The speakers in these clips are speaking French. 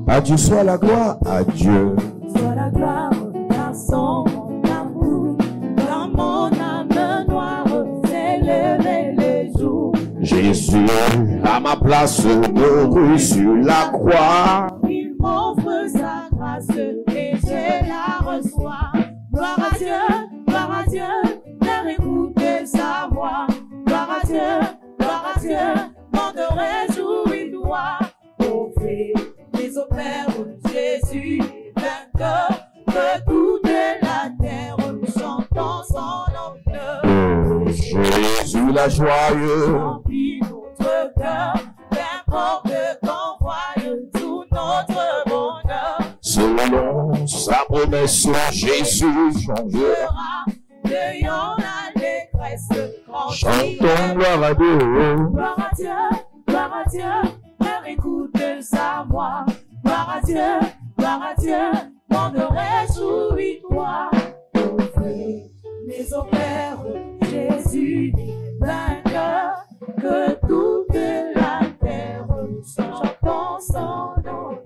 À Dieu soit la gloire, à Dieu. Soit la gloire, car son amour, dans mon âme noire, s'est levé les jours. Jésus, à ma place, mourut sur la croix. Il m'offre sa grâce et je la reçois. Gloire à Dieu, Père, écoutez sa voix. Gloire à Dieu, monde réjouis-toi. Offrez les opères, Jésus, vainqueur, que toute la terre nous chantons son honneur. Jésus, la joyeuse. Remplis notre cœur, qu'importe qu'on voie tout notre bonheur. Selon sa promesse, Jésus changera. Cueillons l'allégresse, Chantons gloire à Dieu. gloire à Dieu, Père, écoute sa voix. Gloire à Dieu, monde réjouis-toi. Offrez les opères, Jésus, vainqueur, que toute la terre chantons son honneur.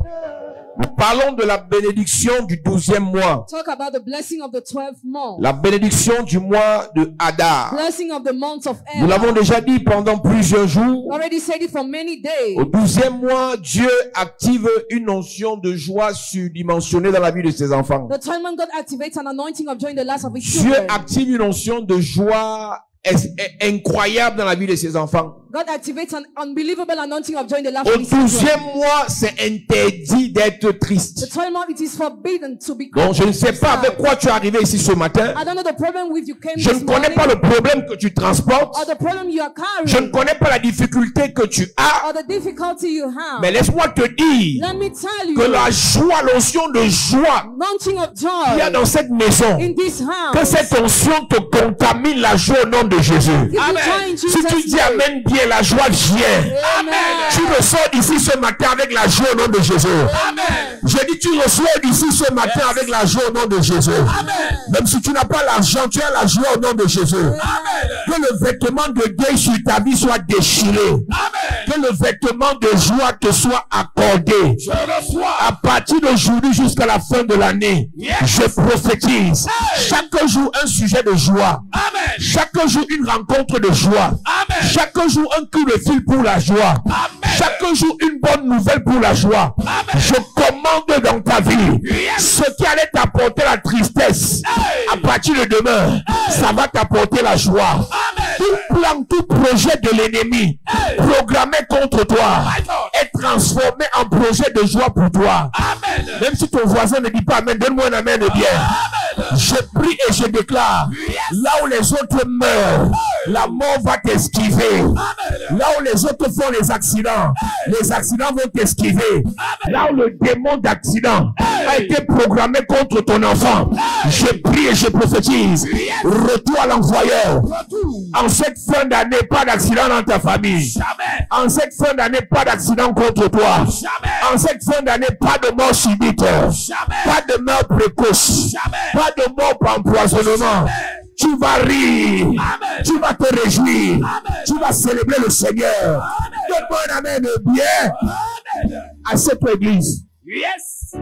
Nous parlons de la bénédiction du 12e mois. Talk about the blessing of the 12th month. La bénédiction du mois de Hadar. Blessing of the month of Nous l'avons Adar. déjà dit pendant plusieurs jours. Already said it for many days. Au 12e mois, Dieu active une notion de joie surdimensionnée dans la vie de ses enfants. The 12th month, God activates an anointing of joy in the lives of His Dieu children. active une notion de joie incroyable dans la vie de ses enfants. God activates an unbelievable anointing of joy in the lives Au of His children. 12e mois, c'est interdit d'être The triste. 12th month, it is forbidden to be Donc, je ne sais pas avec quoi tu es arrivé ici ce matin. I don't know the problem with you came Je ne this connais morning, pas le problème que tu transportes. or the problem you are Je ne carrying, connais pas la difficulté que tu as. or the difficulty you have. Mais laisse-moi te dire Let me tell que you, la joie, l'onction de joie anointing of qu'il y a joy dans cette maison, in this que house. cette onction te contamine la joie au nom de Jésus. Give you joy in Si Jesus' tu dis name. Amen bien, la joie vient. Amen. Tu ressors d'ici ce matin avec la joie au nom de Jésus. Je dis tu ressors d'ici ce matin avec la joie au nom de Jésus. Même si tu n'as pas l'argent, tu as la joie au nom de Jésus. Que le vêtement de deuil sur ta vie soit déchiré. Que le vêtement de joie te soit accordé. À partir d'aujourd'hui jusqu'à la fin de l'année, je prophétise. Chaque jour un sujet de joie. Chaque jour une rencontre de joie. Chaque jour un coup de fil pour la joie. Chaque jour une bonne nouvelle pour la joie. Je commande dans ta vie ce qui allait t'apporter la tristesse. À partir de demain, ça va t'apporter la joie. Tout plan, tout projet de l'ennemi programmé contre toi est transformé en projet de joie pour toi. Même si ton voisin ne dit pas amen, donne-moi un amen bien. Je prie et je déclare, là où les autres meurent, la mort va t'esquiver. Là où les autres font les accidents vont t'esquiver. Là où le démon d'accident a été programmé contre ton enfant, je prie et je prophétise, retour à l'envoyeur. En cette fin d'année, pas d'accident dans ta famille. En cette fin d'année, pas d'accident contre toi. En cette fin d'année, pas de mort subite. Pas de mort précoce. Pas de mort par empoisonnement. Tu vas rire. Tu vas te réjouir. Tu vas célébrer le Seigneur. Donne-moi un amen bien à cette église. Yes.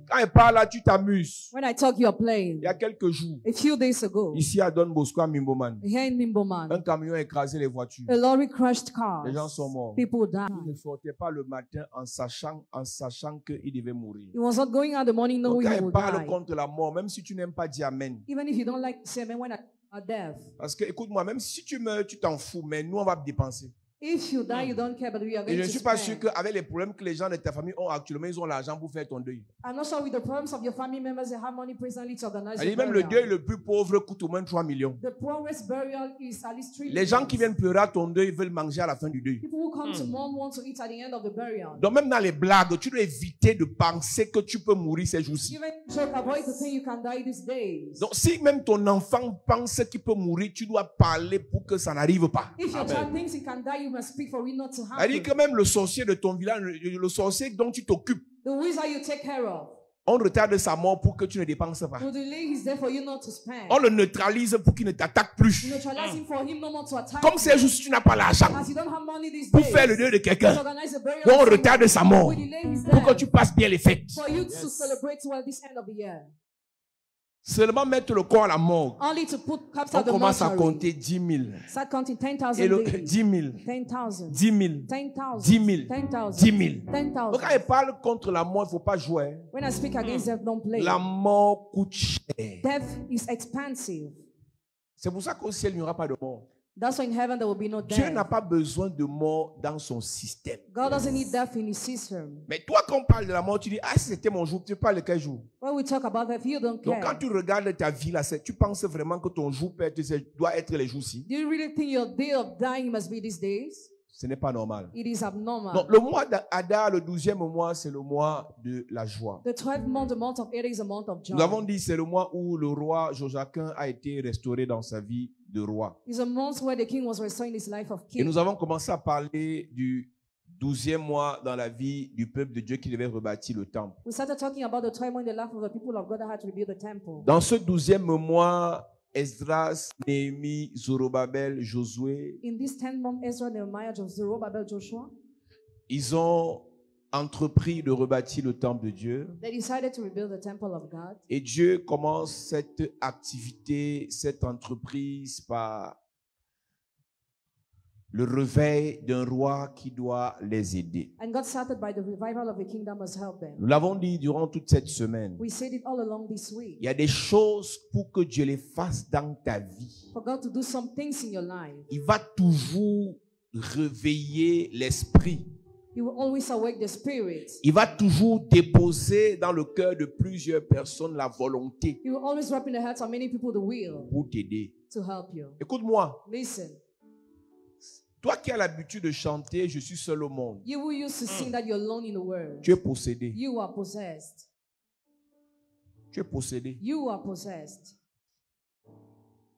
Quand il parle là, tu t'amuses. When I talk, you are playing. Il y a quelques jours, A few days ago, ici à Don Bosco, à Mimboman, here in Nimboman, un camion a écrasé les voitures. a lorry crushed cars. Les gens sont morts. People died. Il ne sortait pas le matin en sachant qu'il devait mourir. He was not going out the morning Donc, knowing quand he il would parle die. contre la mort, même si tu n'aimes pas dire Amen. Even if you don't like to say amen when I are death. Parce que, écoute-moi, même si tu meurs, tu t'en fous, mais nous, on va dépenser. If you die, you don't care, but we are Et going je ne to suis pas sûr spend. qu'avec les problèmes que les gens de ta famille ont actuellement, ils ont l'argent pour faire ton deuil. I'm not sure with the problems of your family members, they have money presently to organize Elle dit your même le burial. deuil le plus pauvre coûte au moins 3 millions. The poorest burial is at least 3 Les gens qui million. viennent pleurer à ton deuil veulent manger à la fin du deuil. People who come to mourn want to eat at the end of the burial. Donc même dans les blagues, tu dois éviter de penser que tu peux mourir ces jours-ci. Even joke, avoid to think you can die these days. Donc si même ton enfant pense qu'il peut mourir, tu dois parler pour que ça n'arrive pas. If your child thinks he can die, you must speak for it not to Elle dit happen. que même le sorcier de ton village, le sorcier dont tu t'occupes, The wizard you take care of, On retarde sa mort pour que tu ne dépenses pas. will delay his death for you not to spend. On le neutralise pour qu'il ne t'attaque plus. You neutralize him for him no more to attack Comme you. c'est juste tu n'as pas l'argent As you don't have money these pour days, faire le deuil de to quelqu'un. organize a burial Donc on of someone, retarde sa mort we delay his pour que death tu passes bien les fêtes. for you to celebrate well this end of the year. Seulement mettre le corps à la morgue. Only to put cups On at the commence à mortuary. compter 10 000. Start counting 10,000 Et le, days. 10 000. 10,000. 10 000. 10,000. 10 000. 10,000. 10 000. 10,000. Donc quand il parle contre la mort, il ne faut pas jouer. When I speak against death, don't play. La mort coûte cher. Death is expensive. C'est pour ça qu'au ciel, il n'y aura pas de mort. That's why in heaven there will be no Dieu n'a death. pas besoin de mort dans son système. God doesn't need death in his system. Mais toi, quand on parle de la mort, tu dis, ah, si c'était mon jour, tu parles de quel jour? When we talk about death, you don't Donc quand care. tu regardes ta vie là, tu penses vraiment que ton jour doit être les jours-ci? Do you really think your day of dying must be these days? Ce n'est pas normal. It is abnormal. Donc le mois d'Adar, le 12e mois, c'est le mois de la joie. The 12th month, the month of Adar, is a month of Nous avons joy. dit c'est le mois où le roi Joachim a été restauré dans sa vie de roi. It's a month where the king was restoring his life of Et king. nous avons commencé à parler du 12e mois dans la vie du peuple de Dieu qui devait rebâtir le temple. We started talking about the time when the life of the people of God had to rebuild the temple. Dans ce 12e mois, Esdras, Néhémie, Zorobabel, Josué, In this 10th month, Ezra, Nehemiah, Zerubbabel, Joshua, ils ont entrepris de rebâtir le temple de Dieu. they decided to rebuild the temple of God. Et Dieu commence cette activité, cette entreprise par le réveil d'un roi qui doit les aider. And God started by the revival of a king that must help them. Nous l'avons dit durant toute cette semaine. We said it all along this week. Il y a des choses pour que Dieu les fasse dans ta vie. For God to do some things in your life, Il va toujours réveiller l'esprit. He will always awake the spirit. Il va toujours déposer dans le cœur de plusieurs personnes la volonté He will always wrap in the hearts of many people the will pour t'aider. to help you. Écoute-moi, Listen, toi qui as l'habitude de chanter, je suis seul au monde. you who used to sing that you're alone in the world, Tu es possédé. you are possessed. Tu es possédé. You are possessed.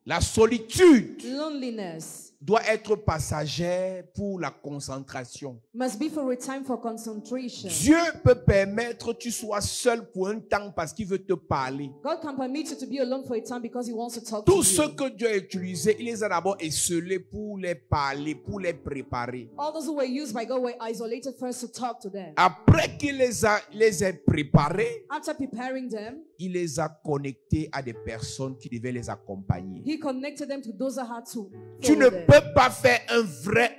La solitude Loneliness doit être passagère pour la concentration. must be for a time for concentration. Dieu peut permettre que tu sois seul pour un temps parce qu'il veut te parler. God can permit you to be alone for a time because He wants to talk Tous to ceux you. que Dieu a utilisés, il les a d'abord esselés pour les parler, pour les préparer. All those who were used by God were isolated first to talk to them. Après qu'il les ait préparés, After preparing them, il les a connectés à des personnes qui devaient les accompagner. He connected them to those that had to Tu follow ne them. peux pas faire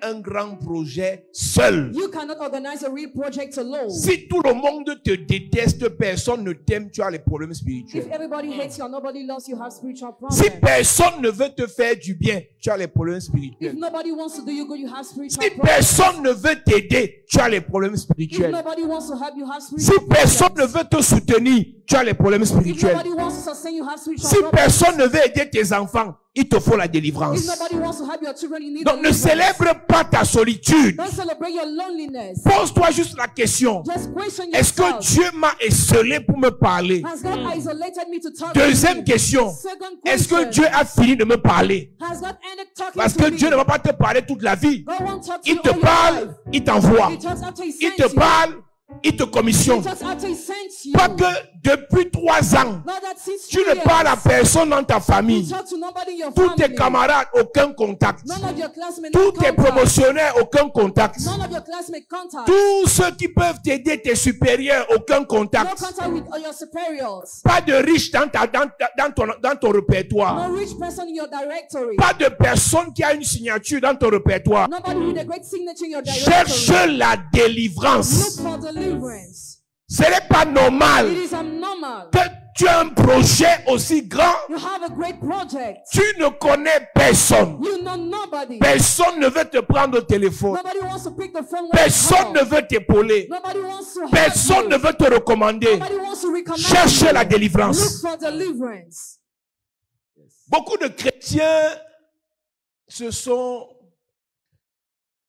un grand projet seul. You cannot organize a real project alone. Si tout le monde te déteste, personne ne t'aime, tu as les problèmes If spirituels. everybody hates you and nobody loves you, have spiritual Si problems. personne ne veut te faire du bien, tu as les problèmes If spirituels. nobody wants to do you good, you have spiritual Si problems. personne ne veut t'aider, tu as les problèmes If spirituels. nobody wants to help you, have Si spiritual personne ne problems. veut te soutenir, tu as les problèmes If spirituels. nobody wants to sustain you, have spiritual Si problems. personne ne veut aider tes enfants, il te faut la délivrance. If nobody wants to help your children, you need Donc ne deliverance. célèbre pas ta solitude. Don't celebrate your loneliness. Pose-toi juste la question. Just question Est-ce que yourself. Dieu m'a esselé pour me parler? Has God isolated me to talk Deuxième to you? question. Second Est-ce que question. Dieu a fini de me parler? Has God ended talking Parce to que me? Dieu ne va pas te parler toute la vie. God won't talk to Il you te all your parle, life. il t'envoie. He talks after He Il sends te you. parle, il te commissionne. He talks after He sends you. Pas que depuis 3 ans, Not that since tu 3 ne parles à years, personne dans ta you famille. talk to nobody in your Tous tes family. camarades, aucun contact. None of your classmates Tous no tes contact. promotionnaires, aucun contact. None of your classmates contact. Tous ceux qui peuvent t'aider, tes supérieurs, aucun No contact. contact with your superiors. Pas de riche dans ton répertoire. No rich person in your directory. Pas de personne qui a une signature dans ton répertoire. Nobody with a great signature in your directory. Cherche la délivrance. Look for deliverance. Ce n'est pas It normal is abnormal. que tu as un projet aussi grand. You have a great project. Tu ne connais personne. You know nobody. Personne ne veut te prendre au téléphone. Nobody wants to pick the phone when you Personne ne call. veut t'épauler. Nobody wants to help Personne you. ne veut te recommander. Nobody wants to recommend Cherche you. la délivrance. Look for deliverance. Beaucoup de chrétiens se sont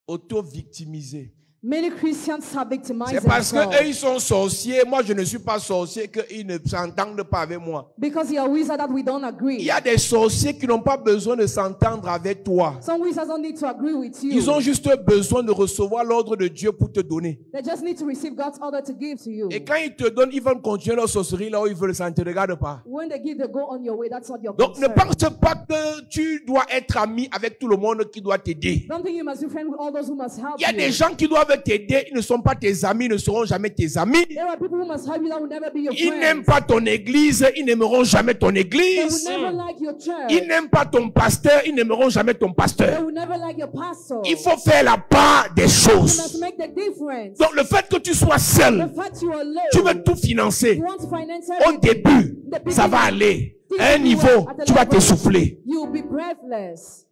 auto-victimisés. Many Christians have victimized C'est parce themselves. qu'eux, ils sont sorciers. Moi, je ne suis pas sorcier, qu'ils ne s'entendent pas avec moi. Because you're a wizard that we don't agree. Il y a des sorciers qui n'ont pas besoin de s'entendre avec toi. Some wizards don't need to agree with you. Ils ont juste besoin de recevoir l'ordre de Dieu pour te donner. They just need to receive God's order to give to you. Et quand ils te donnent, ils veulent continuer leur sorcerie là où ils veulent, ça ne te regarde pas. When they give, they go on your way. That's not your Donc ne concern. pense pas que tu dois être ami avec tout le monde qui doit t'aider. Don't think you must be friends with all those who must help Il y a you. des gens qui doivent t'aider, ils ne sont pas tes amis, ils ne seront jamais tes amis. There are people who must help you that will never be your Ils friends. n'aiment pas ton église, ils n'aimeront jamais ton They église. will never like your church. Ils n'aiment pas ton pasteur, ils n'aimeront jamais ton They pasteur. will never like your pastor. Il faut faire la part des You choses. must make the difference. Donc le fait que tu sois The seul, fact you are alone. tu veux tout financer. You want to finance Au everything. début, ça va aller. À un niveau, tu vas t'essouffler. You will be breathless.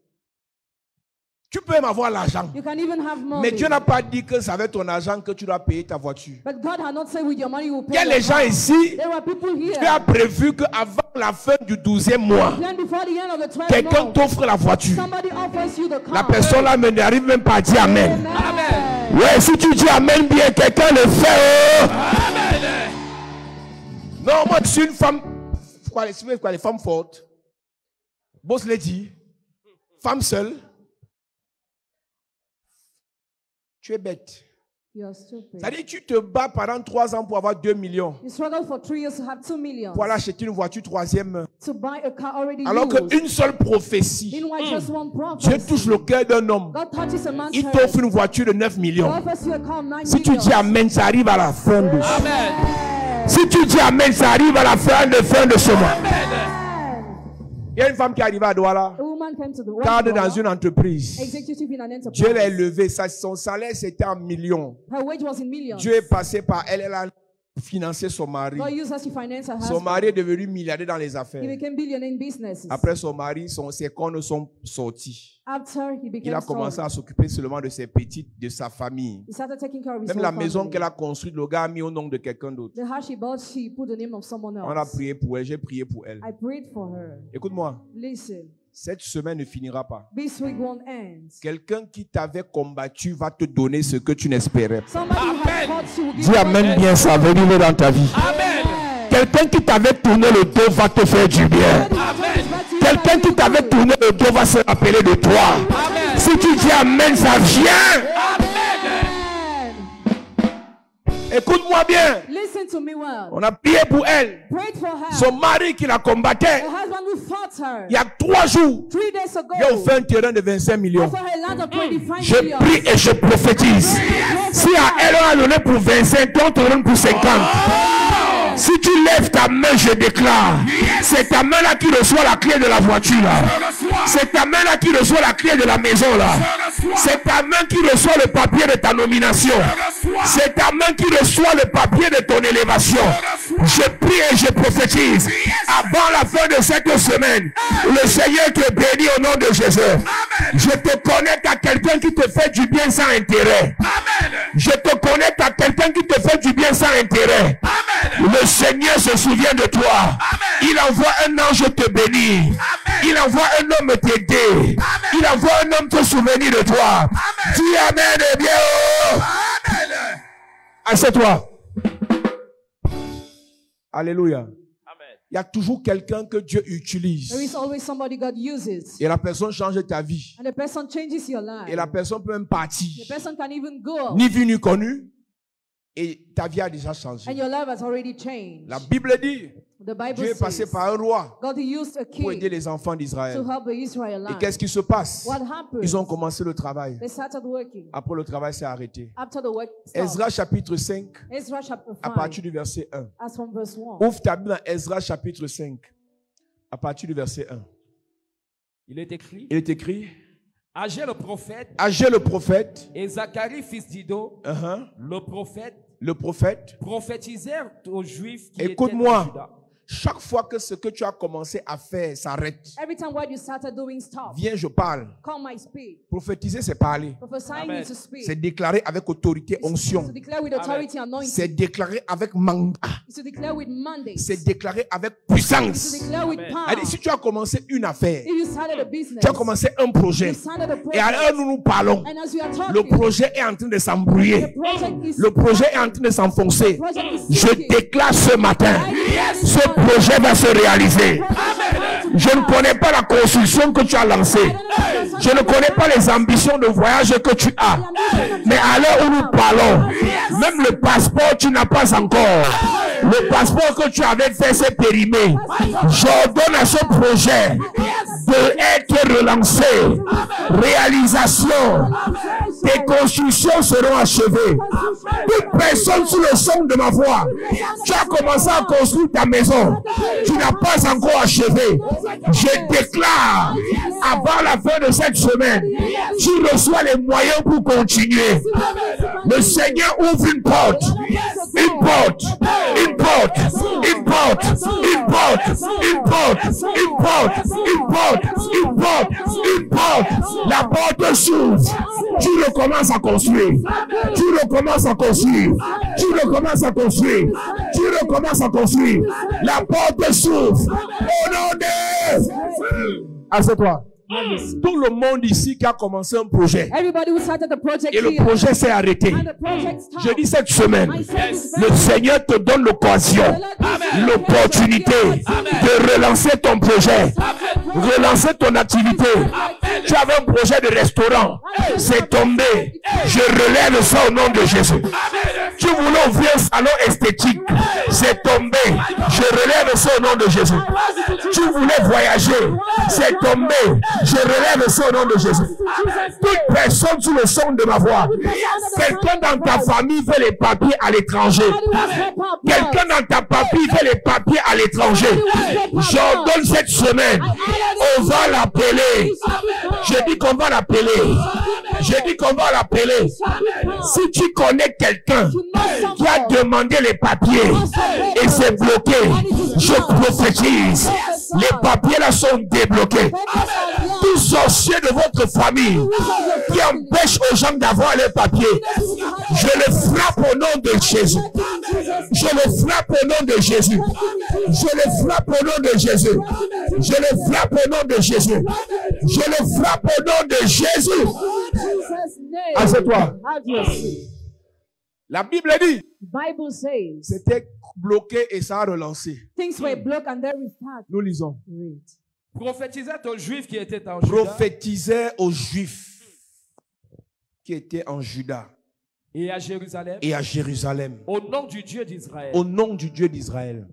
Tu peux même avoir l'argent. You can even have money. Mais Dieu n'a pas dit que c'est avec ton argent que tu dois payer ta voiture. But God had not said with your money you will Il y pay a your les gens car. ici, There are people here. tu as prévu qu'avant la fin du 12e mois, Then before the end of the 12th quelqu'un month, t'offre la voiture. somebody offers you the car. La personne là n'arrive même pas à dire Amen. Amen. Ouais, si tu dis Amen bien, quelqu'un le fait. Oh. Non, moi je suis une femme. Quoi, les femmes fortes. Boss lady. Femme seule. Tu es bête. You are stupid. C'est-à-dire tu te bats pendant 3 ans pour avoir 2 millions. You struggled for 3 years to have 2 million. Pour aller acheter une voiture 3e. To buy a car already Alors used. qu'une seule prophétie. Meanwhile, just one Dieu prophet. touche le cœur d'un homme. God touches a man's Il heart. t'offre une voiture de 9 He millions. offers you a car of 9 Si tu million. dis Amen, ça arrive à la fin de ce mois. Amen. Si tu dis Amen, ça arrive à la fin de ce mois. Amen. Il y a une femme qui est arrivée à Douala, A woman came to the cadre dans work, une entreprise. executive in an enterprise. Dieu l'a élevé, son salaire c'était en millions. Her wage was in millions. Dieu est passé par elle, elle a financé son mari. God used her to finance her Son husband. mari est devenu milliardaire dans les He affaires. became billionaire in businesses. Après son mari, ses cornes sont sortis. After he Il became a commencé strong, à s'occuper seulement de ses petites, de sa famille. he started taking care of his Même whole la maison family. qu'elle a construite, le gars a mis au nom de quelqu'un d'autre. The house she bought, she put the name of someone On a else. prié pour elle, j'ai prié pour elle. I prayed for her. Écoute-moi, Listen, cette semaine ne finira pas. this week won't end. Quelqu'un qui t'avait combattu va te donner ce que tu n'espérais pas. Somebody who has fought you will give Dis you Amen bien, ça va venir dans ta vie. Amen. Quelqu'un qui t'avait tourné le dos va te faire du bien. Quelqu'un qui t'avait tourné le dos va se rappeler de toi. Si tu dis Amen, ça vient. Écoute-moi bien. Listen to me well. On a prié pour elle. Prayed for her. Son mari qui la combattait, Her husband who fought her il y a 3 jours, 3 days ago. il a offert un terrain de 25 millions. Offer her land of 25 Je million. prie et je prophétise. Si à elle on a donné pour 25, toi on te donne pour 50. Si tu lèves ta main, je déclare, c'est ta main là qui reçoit la clé de la voiture là. C'est ta main là qui reçoit la clé de la maison là. C'est ta main qui reçoit le papier de ta nomination. C'est ta main qui reçoit le papier de ton élévation. Je prie et je prophétise. Avant la fin de cette semaine, le Seigneur te bénit au nom de Jésus. Je te connecte à quelqu'un qui te fait du bien sans intérêt. Je te connecte à quelqu'un qui te fait du bien sans intérêt. Le Seigneur se souvient de toi. Il envoie un ange te bénir. Il envoie un homme t'aider. Il envoie un homme te souvenir de toi. Dis Amen et bien. Assieds-toi. Alléluia. Il y a toujours quelqu'un que Dieu utilise. There is always somebody God uses. Et la personne change ta vie. And the person changes your life. Et la personne peut même partir. The person can even go. Ni vu ni connu. Et ta vie a déjà changé. And your life has already changed. La Bible dit, The Bible Dieu est passé says par un roi God used a pour aider king les enfants to d'Israël. help the Et Israelites. qu'est-ce qui se passe? What happened? Ils ont commencé le travail. They started working. Après, le travail s'est arrêté. After the work stopped. Ezra chapitre 5, Ezra chapter à 5, partir du verset 1. as from verse 1. Ouvre ta Bible dans Ezra chapitre 5, à partir du verset 1. Il est écrit, Il est écrit, Agé le prophète Agé le prophète, et Zacharie fils d'Ido, le prophète, le prophète, prophétisèrent aux Juifs qui étaient écoute-moi, à Juda. Chaque fois que ce que tu as commencé à faire s'arrête, Every time what you started doing, stop. viens, je parle. Come, I speak. Prophétiser, c'est parler. Prophesying Amen. is to speak. C'est déclarer avec autorité, It's onction. to declare with authority, anointing. C'est déclarer avec mandat. It's to declare with mandate. C'est déclarer avec It's to puissance. declare with Amen. power. Elle dit, si tu as commencé une affaire, If you started a business, tu as commencé un projet, you started a et à l'heure project, où nous parlons, and as you are le talking, projet est en train de the s'embrouiller. project is Le projet est en train de s'enfoncer. project is Je sinking. déclare ce matin, ce projet va se réaliser. Je ne connais pas la construction que tu as lancée. Je ne connais pas les ambitions de voyage que tu as. Mais à l'heure où nous parlons, même le passeport, tu n'as pas encore. Le passeport que tu avais fait s'est périmé. J'ordonne à ce projet d'être relancé. Réalisation. Tes constructions seront achevées. Toute personne sous le son de ma voix, tu as commencé à construire ta maison. Tu n'as pas encore achevé. Je déclare, avant la fin de cette semaine, tu reçois les moyens pour continuer. Le Seigneur ouvre une porte. Une porte. Une porte. Une porte. Une porte. Une porte. Une porte. Une porte. Une porte. Une porte. La porte s'ouvre. Tu recommences à construire. Tu recommences à construire. Tu recommences à construire. Tu recommences à construire. La porte s'ouvre. Au nom de... Assieds-toi. Tout le monde ici qui a commencé un projet Everybody who started the project et le here, projet s'est arrêté. and the project stopped. Je dis cette semaine, I said this le very Seigneur te donne l'occasion, l'opportunité de relancer ton projet, relancer ton activité. Tu avais un projet de restaurant, c'est tombé. Je relève ça au nom de Jésus. Tu voulais ouvrir un salon esthétique, c'est tombé. Je relève ça au nom de Jésus. Tu voulais voyager, c'est tombé. Je relève ça au nom de Jésus. Toute personne sous le son de ma voix, quelqu'un dans ta famille fait les papiers à l'étranger. Quelqu'un dans ta famille fait les papiers à l'étranger. J'ordonne cette semaine, on va l'appeler. Je dis qu'on va l'appeler. Je dis qu'on va l'appeler. Si tu connais quelqu'un qui a demandé les papiers et c'est bloqué, je prophétise. Les papiers là sont débloqués. Tout sorcier de votre famille qui empêche aux gens d'avoir les papiers, je le frappe au nom de Jésus. Je le frappe au nom de Jésus. Je le frappe au nom de Jésus. Je le frappe au nom de Jésus. Je le frappe au nom de Jésus. Assieds-toi. La Bible dit, Bible says c'était bloqué et ça a relancé. things were blocked and then restart. Nous lisons. Read. Prophétisait aux Juifs qui étaient en Juda Prophétisait aux Juifs qui étaient en Juda et à Jérusalem et à Jérusalem au nom du Dieu d'Israël. au nom du Dieu d'Israël.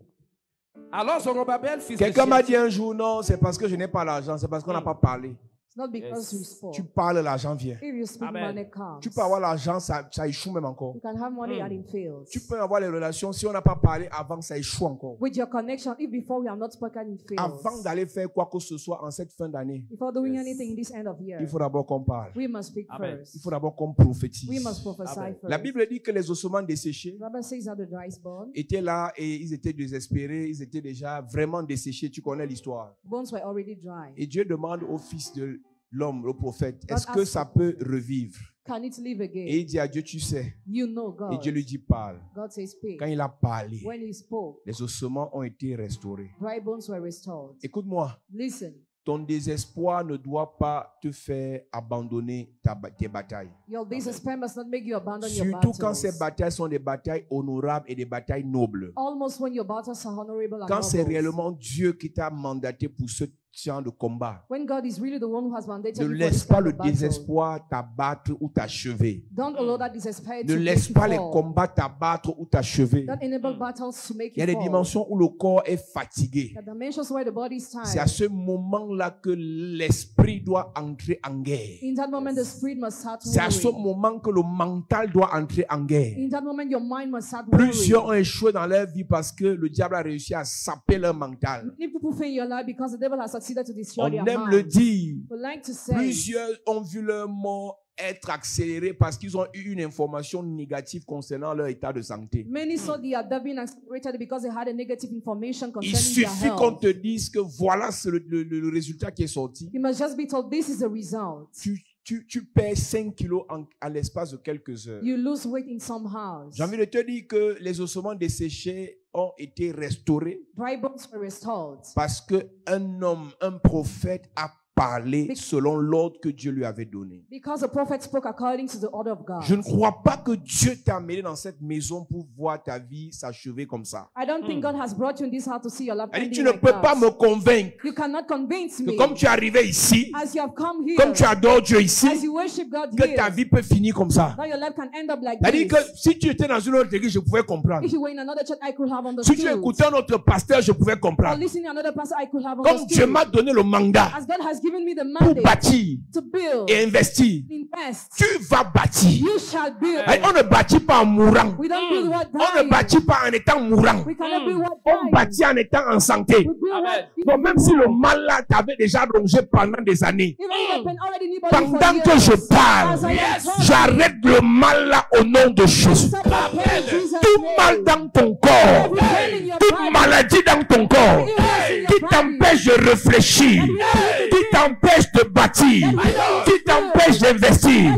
Alors Zorobabel, fils de Quelqu'un m'a Shealtiel, dit un jour, non, c'est parce que je n'ai pas l'argent, c'est parce qu'on n'a pas parlé. It's not because you spoke. Tu parles, l'argent vient. If you speak, Amen. money comes. Tu peux avoir l'argent, ça échoue même encore. You can have money and it fails. Tu peux avoir les relations, si on n'a pas parlé avant, ça échoue encore. With your connection, if before we have not spoken, it fails. Avant d'aller faire quoi que ce soit en cette fin d'année, Before doing anything in this end of year, il faut d'abord qu'on parle. we must speak Amen. first. Il faut d'abord qu'on prophétise. We must prophesy Amen. first. La Bible dit que les ossements desséchés The Bible says that the dry bones, étaient là et ils étaient désespérés, ils étaient déjà vraiment desséchés. Tu connais l'histoire. bones were already dry. Et Dieu demande au fils de l'homme, au prophète, God est-ce que asked ça peut revivre? Can it live again? Et il dit à Dieu, tu sais. You know Et God. Dieu lui dit, parle. God says speak. Quand il a parlé, When he spoke, les ossements ont été restaurés. dry bones were restored. Écoute-moi, Listen, ton désespoir ne doit pas te faire abandonner tes batailles. your despair must not make you abandon your Surtout battles. quand ces batailles sont des batailles honorables et des batailles nobles. Almost when your battles are honorable and Quand c'est noble. réellement Dieu qui t'a mandaté pour ce genre de combat, When God is really the one who has mandated ne you for laisse this pas kind le of battle, désespoir t'abattre ou t'achever. don't allow that despair Ne to laisse make pas you les fall. combats t'abattre ou t'achever. Don't enable battles to make Il y a you des fall. dimensions où le corps est fatigué. The dimensions where the body is C'est à tired. ce moment-là que l'esprit doit entrer en guerre. In that moment, the spirit must start C'est à ce worrying. moment que le mental doit entrer en guerre. In that moment, your mind must start Plusieurs worrying. ont échoué dans leur vie parce que le diable a réussi à saper leur mental. Many people fail in your life because the devil has succeeded to destroy On their aime mind. le dire. We like to say, Plusieurs ont vu leur mort être accélérés parce qu'ils ont eu une information négative concernant leur état de santé. Many saw they're being accelerated because they had a negative information Il concerning their suffit qu'on health. te dise que voilà le résultat qui est sorti. You must just be told this is the result. Tu perds 5 kilos à l'espace de quelques heures. You lose weight in some hours. J'ai envie de te dire que les ossements desséchés ont été restaurés Dry bones were restored. parce qu'un homme, un prophète a parlé selon l'ordre que Dieu lui avait donné. Because the prophet spoke according to the order of God. Je ne crois pas que Dieu t'a amené dans cette maison pour voir ta vie s'achever comme ça. I don't think God has brought you in this house to see your life Elle dit, ending tu ne like peux that. pas me convaincre You cannot convince que me. comme tu es arrivé ici, As you have come here, comme tu adores Dieu ici, as you worship God que ta here, vie peut finir comme ça. now your life can end up like C'est-à-dire que this. si tu étais dans une autre église, je pouvais comprendre. If you were in another church, I could have Si tu understood. écoutais un autre pasteur, je pouvais Or comprendre. listening to another pastor, I could have Comme Dieu understood. m'a donné le mandat As God has given me the pour mandate bâtir to build, et investir, invest, tu vas bâtir. you shall build. Et on ne bâtit pas en mourant. We don't build what On ne dying. bâtit pas en étant mourant. We cannot build what On dying. bâtit en étant en santé. We build what Donc même si le mal là t'avait déjà rongé pendant des années, even if the pain already knew about you for pendant que years, je parle, as I am talking, j'arrête le mal là au nom de Jésus. stop the pain in Jesus' Tout name. mal dans ton corps, Every pain in your toute body, maladie dans ton corps, every illness in qui your body, t'empêche de réfléchir, qui t'empêche de bâtir, qui t'empêche d'investir,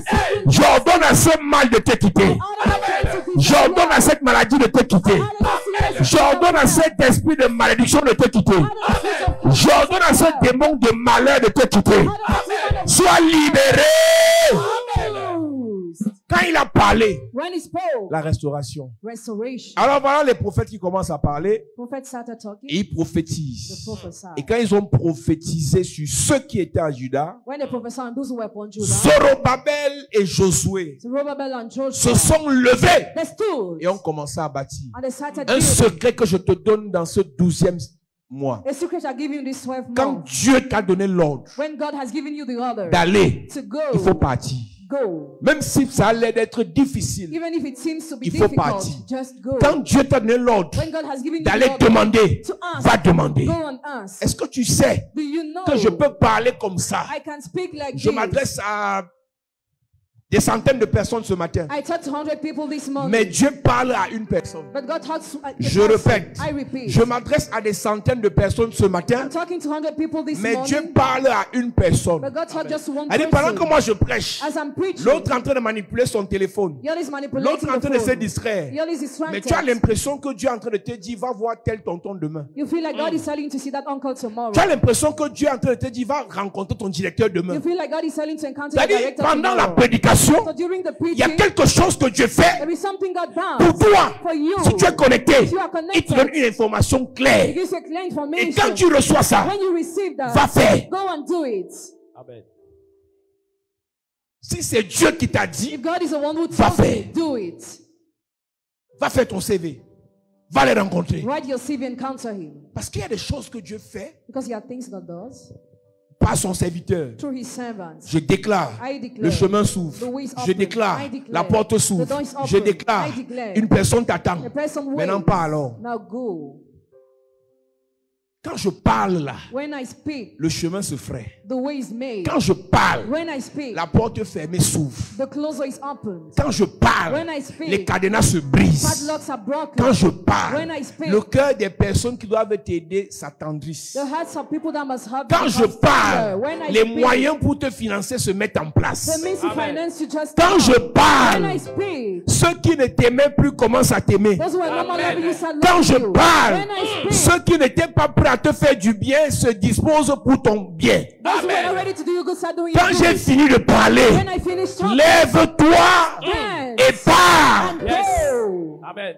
j'ordonne à ce mal de te quitter. all of the pain to be J'ordonne à cette maladie de te quitter. all of the sickness to J'ordonne à cet esprit de malédiction de te quitter. all of the spirit of J'ordonne à ce démon de malheur de te quitter. Sois libéré. loosed. Quand il a parlé, When he spoke, la restauration. restoration. Alors voilà les prophètes qui commencent à parler Prophet started talking. et ils The prophétisent. prophesied. Et quand ils ont prophétisé sur ceux qui étaient à Juda, When they prophesied on those who were upon Judah, Zorobabel et Josué Zerubbabel and se Joshua, sont levés they stood et ont commencé à bâtir. and they started Un building. secret que je te donne dans ce 12e mois. A secret I give you in this 12 Quand months. Dieu t'a donné l'ordre When God has given you the order d'aller, to il faut go, partir. go. Même si ça allait d'être difficile. Even if it seems to be Il faut difficult, partir. just go. Quand Dieu t'a donné l'ordre When God has given you d'aller the order demander, to ask, va demander. go and ask. Est-ce que tu sais Do you know que je peux parler comme ça? I can speak like Je this? m'adresse à des centaines de personnes ce matin. I talked to 100 people this morning. Mais Dieu parle à une personne. But God talks to a Je person. répète. I repeat. Je m'adresse à des centaines de personnes ce matin. I'm talking to 100 people this Mais Dieu morning. parle à une personne. But God talked just to one Elle dit, pendant que person. moi je prêche, As I'm preaching, l'autre est en train de manipuler son téléphone. you're just manipulating L'autre est en the train de se phone. distraire. You're just Mais tu as distracted. l'impression que Dieu est en train de te dire, va voir tel tonton demain. You feel like God is telling you to see that uncle tomorrow. Tu as l'impression que Dieu est en train de te dire, va rencontrer ton directeur demain. You feel like God is telling you to encounter the C'est-à-dire, director pendant la tomorrow. prédication, So during the il y a preaching, quelque chose que Dieu fait there is something God pour does toi. for you. Si tu es connecté, If you are il te donne connected, une information He claire. gives you clear Et information. quand tu reçois ça, When you receive that, va faire. go and do it. Amen. Si c'est Dieu qui t'a dit, If God is the one who Va tells you, faire. do it. va faire ton CV. Va les rencontrer. Write your CV and encounter Him. Parce qu'il y a des choses que Dieu fait Because there are things God does par son serviteur. through His servants. Je déclare, I declare, le chemin s'ouvre. the way is Je open. déclare, I declare, la porte the s'ouvre. door is open. Je déclare, I declare, une personne t'attend. a person waits. Maintenant, pas alors. Now go. Quand je parle là, When I speak, le chemin se fraye. the way is made. Quand je parle, When I speak, la porte fermée s'ouvre. the closer is opened. Quand je parle, When I speak, les cadenas se brisent. padlocks are broken. Quand je parle, When I speak, le cœur des personnes qui doivent t'aider s'attendrissent. the hearts of people that must have Quand je parle, when I les speak, moyens pour te financer se mettent en place. the means to finance you just Quand now. je When I parle, speak, ceux qui ne t'aimaient plus commencent à t'aimer. those who are no more loving you start Quand loving je you. parle, When I speak, ceux qui n'étaient pas prêts à te faire du bien se disposent pour ton bien. those who are not ready to do you good start doing Quand you j'ai good. fini de parler, When I finish talking, lève-toi dance et pars. and Yes. go. Amen.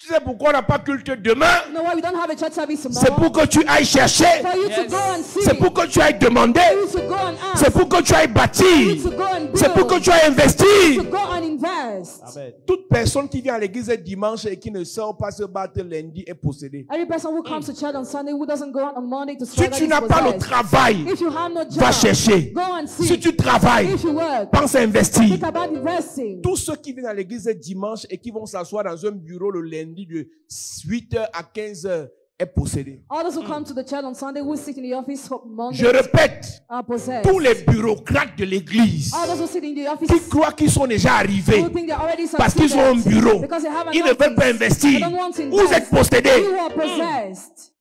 Tu sais pourquoi on n'a pas culte demain? You know why we don't have a church service C'est tomorrow? pour que tu ailles chercher. For you to Yes. go and see. C'est pour que tu ailles demander. For you to go and ask. C'est pour que tu ailles For you bâtir. to go and build. C'est pour que tu ailles To investir. go and invest. Amen. Toute personne qui vient à l'église dimanche et qui ne sort pas se battre lundi est possédée. Every person who comes to church on Sunday who doesn't go out on Monday to Si struggle tu is n'as pas le possessed. travail, If you have no job, va chercher. go and see. Si tu travailles, If you work, pense à investir. think about investing. Tous ceux qui viennent à l'église dimanche et qui vont s'asseoir dans un bureau le lundi de 8h à 15h est possédé. All those who come to the church on Sunday, who sit in the office for Monday, Je répète, are possessed. tous les bureaucrates de l'église All those who sit in the office, qui croient qu'ils sont déjà arrivés who think they're already parce qu'ils ont un succeeded bureau, because they have an ils ne veulent pas office. investir. They don't want to Vous invest. êtes possédés. You are possessed.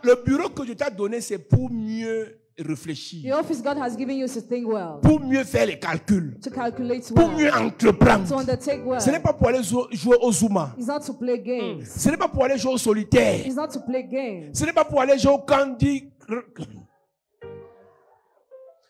Le bureau que Dieu t'a donné, c'est pour mieux réfléchir, The office God has given you is to think well, pour mieux faire les calculs, to calculate pour well, mieux entreprendre. to undertake well. Ce n'est pas pour aller jouer au Zuma. It's not to play games. Ce n'est pas pour aller jouer au solitaire. It's not to play games. Ce n'est pas pour aller jouer au Candy.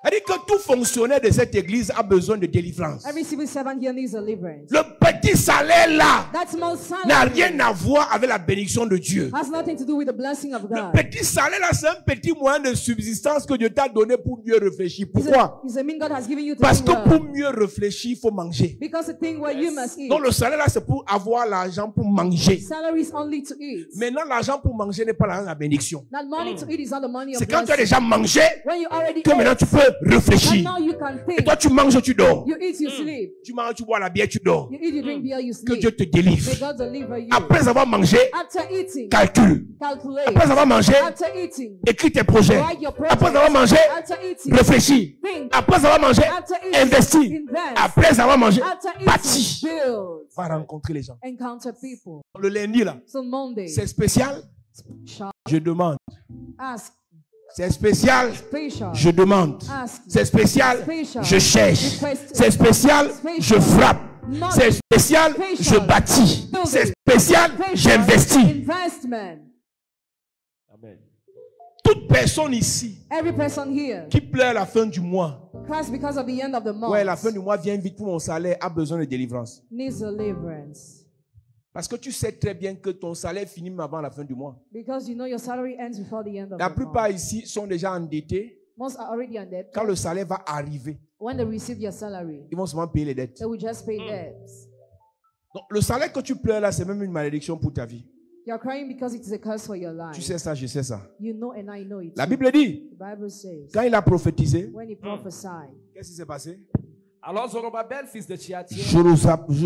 C'est-à-dire que tout fonctionnaire de cette église a besoin de délivrance. Every civil servant here needs deliverance. Le petit salaire là That small salary n'a rien à voir avec la bénédiction de Dieu. has nothing to do with the blessing of Le God. petit salaire là, c'est un petit moyen de subsistance que Dieu t'a donné pour mieux réfléchir. Pourquoi? It's a mean God has given you to Parce think que well. pour mieux réfléchir, il faut manger. Because the thing where you must eat. Donc le salaire là, c'est pour avoir l'argent pour manger. Salary is only to eat. Maintenant, l'argent pour manger n'est pas l'argent de la bénédiction. That money to eat is not the money of C'est quand tu as blessing. déjà mangé When you already que maintenant ate, tu peux réfléchir. and now you can Et think. toi, tu manges, tu dors. You eat, you sleep. Tu manges, tu bois la bière, tu dors. You eat, you drink beer, you Que sleep. Dieu te délivre. May God deliver you. Après avoir mangé, After eating, calcule. calculate. Après avoir mangé, After eating, écris tes projets. write your project. Après avoir mangé, After eating, réfléchis. think. Après avoir mangé, After eating, investis. invest. Après avoir mangé, After eating, bâtis. build. Va rencontrer les gens. Encounter people. Le lundi là, So Monday, c'est spécial. shall Je demande. ask. C'est spécial. Spatial. Je demande. Ask. C'est spécial. Spatial. Je cherche. Request. C'est spécial. Spatial. Je frappe. Not C'est spécial. Je spatial. bâtis. Building. C'est spécial. spatial. J'investis. Investment. Amen. Toute personne ici Every person here qui pleure à la fin du mois. cries because of the end of the month. Ouais, la fin du mois vient vite pour mon salaire, a besoin de délivrance. Needs deliverance. Parce que tu sais très bien que ton salaire finit même avant la fin du mois. Because you know your salary ends before the end of La the plupart month. ici sont déjà endettés. Most are already on debt. Quand le salaire va arriver, When they receive your salary, ils vont seulement payer les dettes. they will just pay debts. Donc, le salaire que tu pleures là, c'est même une malédiction pour ta vie. You're crying because it is a curse for your Tu life. sais ça, je sais ça. You know and I know it. La too. Bible dit, The Bible says, quand il a prophétisé, when he prophesied, qu'est-ce qui s'est passé? Alors Zorobabel, fils de Thyatire,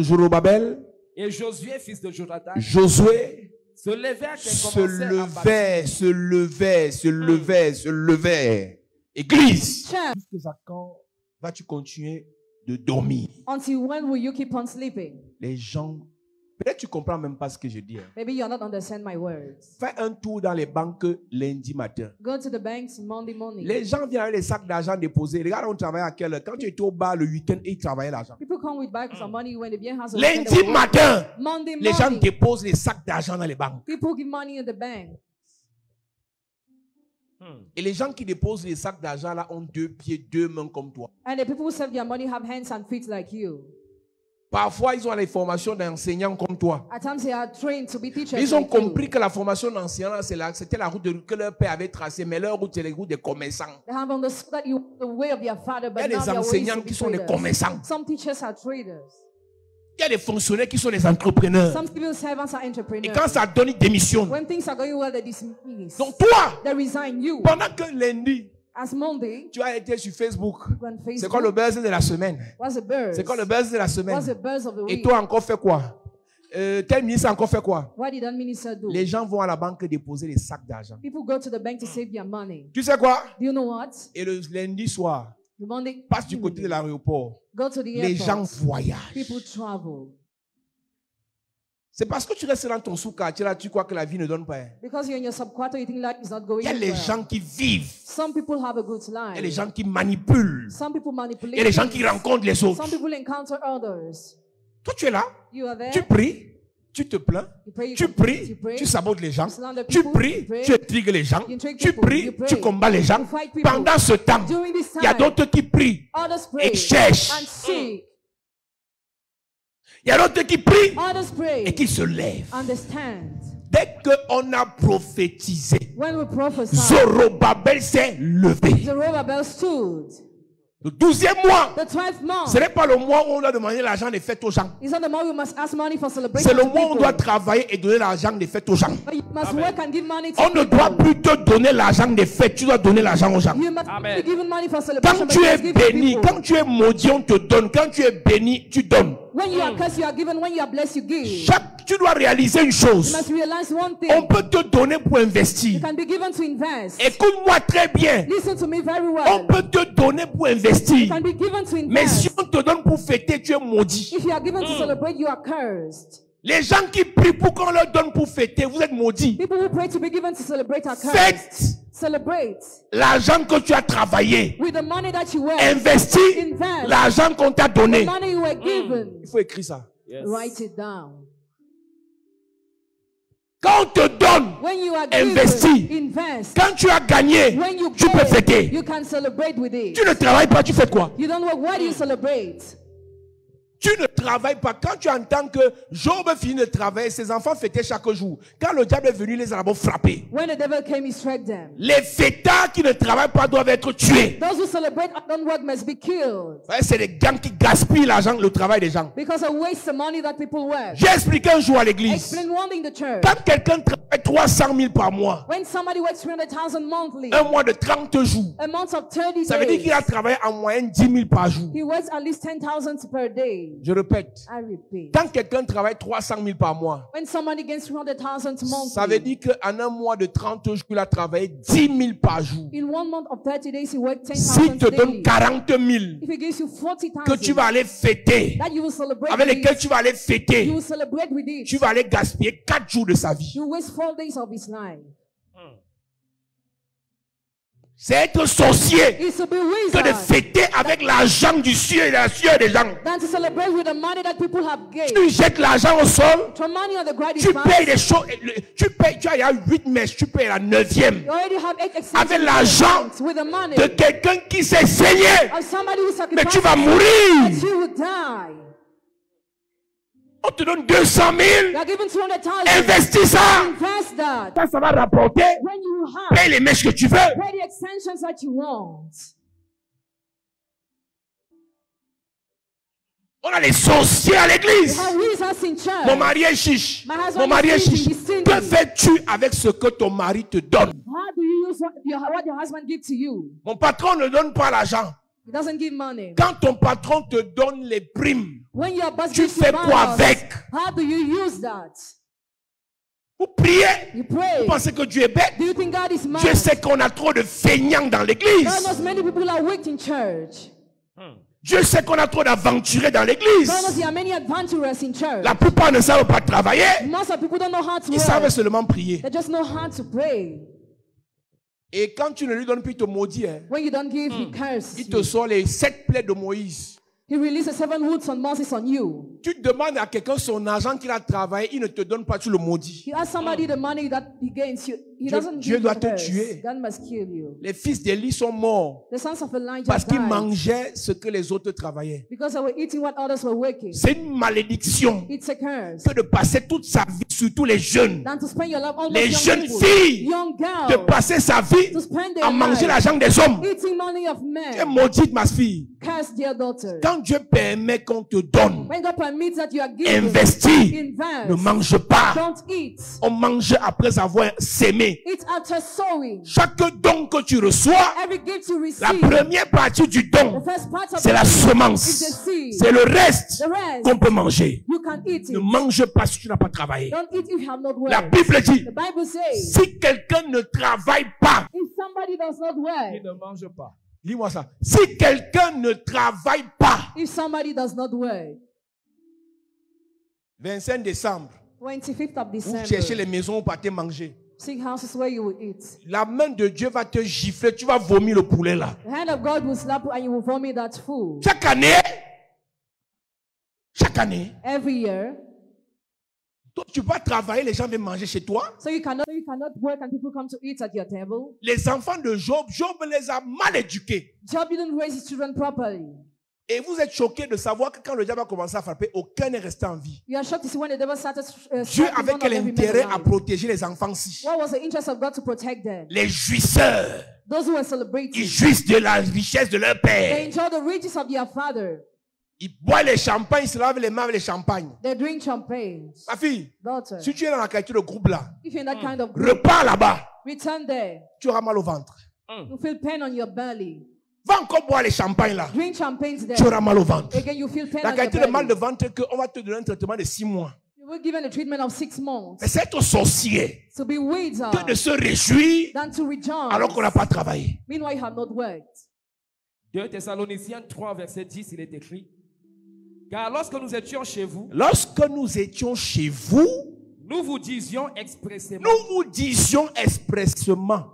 Zorobabel, et Josué, fils de Jonathan, Josué se levèrent et commencèrent se levait. Église. Church, Jusqu'à quand vas-tu continuer de dormir? until when will you keep on sleeping? Les gens, peut-être tu comprends même pas ce que je dis. Hein. Maybe you're not understand my words. Fais un tour dans les banques lundi matin. Go to the banks Monday morning. Les gens viennent avec les sacs d'argent déposés. Regarde, on travaille à quelle heure? Quand tu étais au bar le week-end, ils travaillaient l'argent. People come with bags of money when the beer has a Lundi matin, Monday les gens morning, déposent les sacs d'argent dans les banques. people give money in the bank. Et les gens qui déposent les sacs d'argent là ont 2 pieds, 2 mains comme toi. And the people who save their money have hands and feet like you. Parfois, ils ont les formations d'enseignants comme toi. At times they are trained to be teachers. Ils ont like you. compris que la formation d'enseignant, c'était la route que leur père avait tracée, mais leur route, c'est la route des commerçants. They have understood that you the way of their father, Il y a but now des their ways enseignants to be qui sont des traders. commerçants. Some teachers are traders. Il y a des fonctionnaires qui sont des entrepreneurs. Some civil servants are Et entrepreneurs. quand ça donne, ils démissionnent. When things are going well, they dismiss. Donc toi, They resign you. pendant que lundi, As Monday, tu as été sur Facebook. when C'est Facebook, quoi le buzz de la semaine? what's the buzz? C'est quoi le buzz de la semaine? What's the buzz of the Et week? toi encore fait quoi? Tel ministre a encore fait quoi? What did that minister do? Les gens vont à la banque déposer les sacs d'argent. People go to the bank to save their money. Tu sais quoi? Do you know what? Et le lundi soir, The Monday, passe du côté de l'aéroport. go to the Les gens airport. voyagent. People travel. C'est parce que tu restes dans ton sous-quartier là, tu crois que la vie ne donne pas. Because you're in your subquarter, you think life is not going Il y a les well. gens qui vivent. Some people have a good Il y a les life. gens qui manipulent. Some people manipulate. Il y a les gens things. qui rencontrent les autres. Some people encounter others. Toi, tu es là, You are there. tu pries, tu te plains, You pray, you tu complain, pries, you pray. tu sabotes les gens, You slander tu people, pries, you pray. tu intrigues les gens, You intrigue tu people, pries, you pray. tu combats les gens. You fight people. Pendant ce temps, During this il y a time, d'autres qui prient. others pray et cherchent. and seek. Il y a d'autres qui prient Others pray et qui se lèvent. and they stand. Dès qu'on a prophétisé, When we prophesy, Zorobabel s'est levé. Zerubbabel stood. Le 12e mois, The 12th month. ce n'est pas le mois où on doit demander l'argent des fêtes aux gens. It's not the month you must ask money for celebration. C'est le to mois où on people. doit travailler et donner l'argent des fêtes aux gens. But you must work and give money to On ne people. doit plus te donner l'argent des fêtes, tu dois donner l'argent aux gens. You must Amen. be given money for celebration. Quand but tu you es must give to béni, people. quand tu es maudit, on te donne. Quand tu es béni, tu donnes. When you are cursed, you are given. When you are blessed, you give. Tu dois réaliser une You chose. must realize one thing. On peut te donner pour You investir. can be given to invest. Écoute-moi très bien. Listen to me very On well. peut te donner pour You investir. can be given to Mais si invest. on te donne pour fêter, tu es maudit. If you are given to celebrate, you are cursed. Les gens qui prient pour qu'on leur donne pour fêter, vous êtes maudits. People who pray to be given to celebrate are cursed. Faites Celebrate l'argent que tu as travaillé. with the money that you work. Investis Invest. l'argent qu'on t'a The donné. money you were given. Il faut écrire ça. Yes. Write it down. Quand on te donne, When you are Investi. given, invest. quand tu as gagné, When you tu peux pay, fêter. you can celebrate with it. Tu ne travailles pas, tu fais quoi? You don't work. Why do you celebrate? Tu ne travailles pas. Quand tu entends que Job finit de travailler, ses enfants fêtaient chaque jour. Quand le diable est venu, il les a d'abord frappés. When the devil came, he struck them. Les fêtards qui ne travaillent pas doivent être tués. Those who celebrate and don't work must be killed. Vous voyez, c'est des gangs qui gaspillent l'argent, le travail des gens. Because I waste the money that people work. J'ai expliqué un jour à l'église. Explain one thing in the church. Quand quelqu'un travaille 300 000 par mois, When somebody works 300,000 monthly, un mois de 30 jours, a month of 30 ça veut dire qu'il days, a travaillé en moyenne 10 000 par jour. he works at least 10,000 per day. Je répète. I repeat. Quand quelqu'un travaille 300 000 par mois, When somebody gets 300,000 ça veut monthly, dire qu'en un mois de 30 jours, il a travaillé 10 000 par jour. in 1 month of 30 days, he worked S'il 10,000 te donne daily. 40 000 If he gives you que tu 40,000, vas aller fêter, that you will celebrate avec with lesquels it, tu vas aller you fêter, will celebrate with it. tu vas aller gaspiller 4 jours de sa vie. You waste 4 days of his life. C'est être sorcier It's to be que de wizard fêter avec l'argent du ciel et la sueur des gens. than to celebrate with the money that people have gained. Tu jettes l'argent au sol, Throw money on the ground is tu fast. payes des choses, tu payes, tu as il y a 8 messes, tu payes la 9e You already have 8 avec l'argent with the money de quelqu'un qui s'est saigné. of somebody who Mais sacrificed tu vas that mourir. you will die. On te donne 200 000, You are given 200,000. investis ça. Invest that. Quand ça va rapporter, When you have, paye les mèches que tu veux. pay the extensions that you want. On a les sorciers à You l'église. have wizards in church. Mon mari est chiche. My husband Mon mari is est stingy, chiche. he's stingy. Que fais-tu avec ce que ton mari te donne? How do you use what your husband gives to you? Mon patron ne donne pas l'argent. He doesn't give money. Quand ton patron te donne les primes, When your boss tu gives you fais quoi bonus, avec? how do you use that? Vous priez. You pray. Vous pensez que Dieu est bête? Do you think God is mad? Dieu sait qu'on a trop de feignants dans l'église. God knows many people are weak in church. Dieu sait qu'on a trop d'aventuriers dans l'église. God knows there are many adventurers in church. La plupart ne savent pas travailler. Most of people don't know how to Ils savent work. seulement prier. They just know how to pray. Et quand tu ne lui donnes plus, il te maudit. Hein. When you don't give, he curses Il you. te sort les 7 plaies de Moïse. He releases 7 hoods on Moses on you. Tu demandes à quelqu'un son argent qu'il a travaillé, il ne te donne pas, tu le maudis. You ask somebody the money that he gains, he Dieu- doesn't Dieu give doit you te first. tuer. God must kill you. Les fils d'Élie sont morts The sons of Elijah parce qu'ils died mangeaient ce que les autres travaillaient. because they were eating what others were working. C'est une malédiction It's a curse. que de passer toute sa vie, surtout les jeunes, Than to spend your life almost les young jeunes people, filles, young de girls, passer sa vie to spend their à manger life l'argent des hommes. eating money of Tu es men. maudite, ma fille. Curse their daughter. Quand Dieu permet qu'on te donne, When God permits that you are given, investis, invest. ne mange pas. Don't eat. On mange après avoir sémé. Eat after sowing. Chaque don que tu reçois, Every gift you la receive, première partie du don, the first part of c'est la the gift semence. is the seed. C'est le reste The rest, qu'on peut manger. you can eat Ne it. mange pas si tu n'as pas travaillé. Don't eat if you have not La worked. Bible dit, The Bible says, si quelqu'un ne travaille pas, if somebody does not Il work, ne mange pas. lis-moi ça. Si quelqu'un ne travaille pas, if somebody does not work, 25 décembre, 25th of vous cherchez December, les maisons où partez manger. seek houses where you will eat. La main de Dieu va te gifler, tu vas vomir le poulet là. The hand of God will slap you and you will vomit that food. Chaque année, Every year. toi, tu vas travailler, les gens viennent manger chez toi. So you cannot work and people come to eat at your table. Les enfants de Job, Job les a mal éduqués. Job didn't raise his children properly. Et vous êtes choqués de savoir que quand le diable a commencé à frapper, aucun n'est resté en vie. You are shocked to see when the devil started Dieu striking, avait none quel of them remained intérêt à alive. protéger les enfants-ci? What was the interest of God to protect them? Les jouisseurs. Those who are Ils celebrating, jouissent de la richesse de leur they père. enjoy the riches of their father. Ils boivent les champagnes, ils se lavent les mains avec les champagnes. They drink champagne. Ma fille, Daughter, si tu es dans la qualité de groupe là, if you're in that kind of group, repars là-bas, return there. tu auras mal au ventre. You feel pain on your belly. Va encore boire les champagnes là, Drink champagne there. tu auras mal au ventre. Again, you feel pain La on your qualité de mal de belly. ventre, c'est qu'on va te donner un traitement de 6 mois. You will given a treatment of 6 months Mais c'est être sorcier to be wizard que de se réjouir than to rejoice. alors qu'on n'a pas travaillé. Meanwhile, you have not worked. 2 Thessaloniciens 3, verset 10, il est écrit. Car lorsque nous étions chez vous, Lorsque nous étions chez vous, nous vous disions expressément, nous vous disions expressement,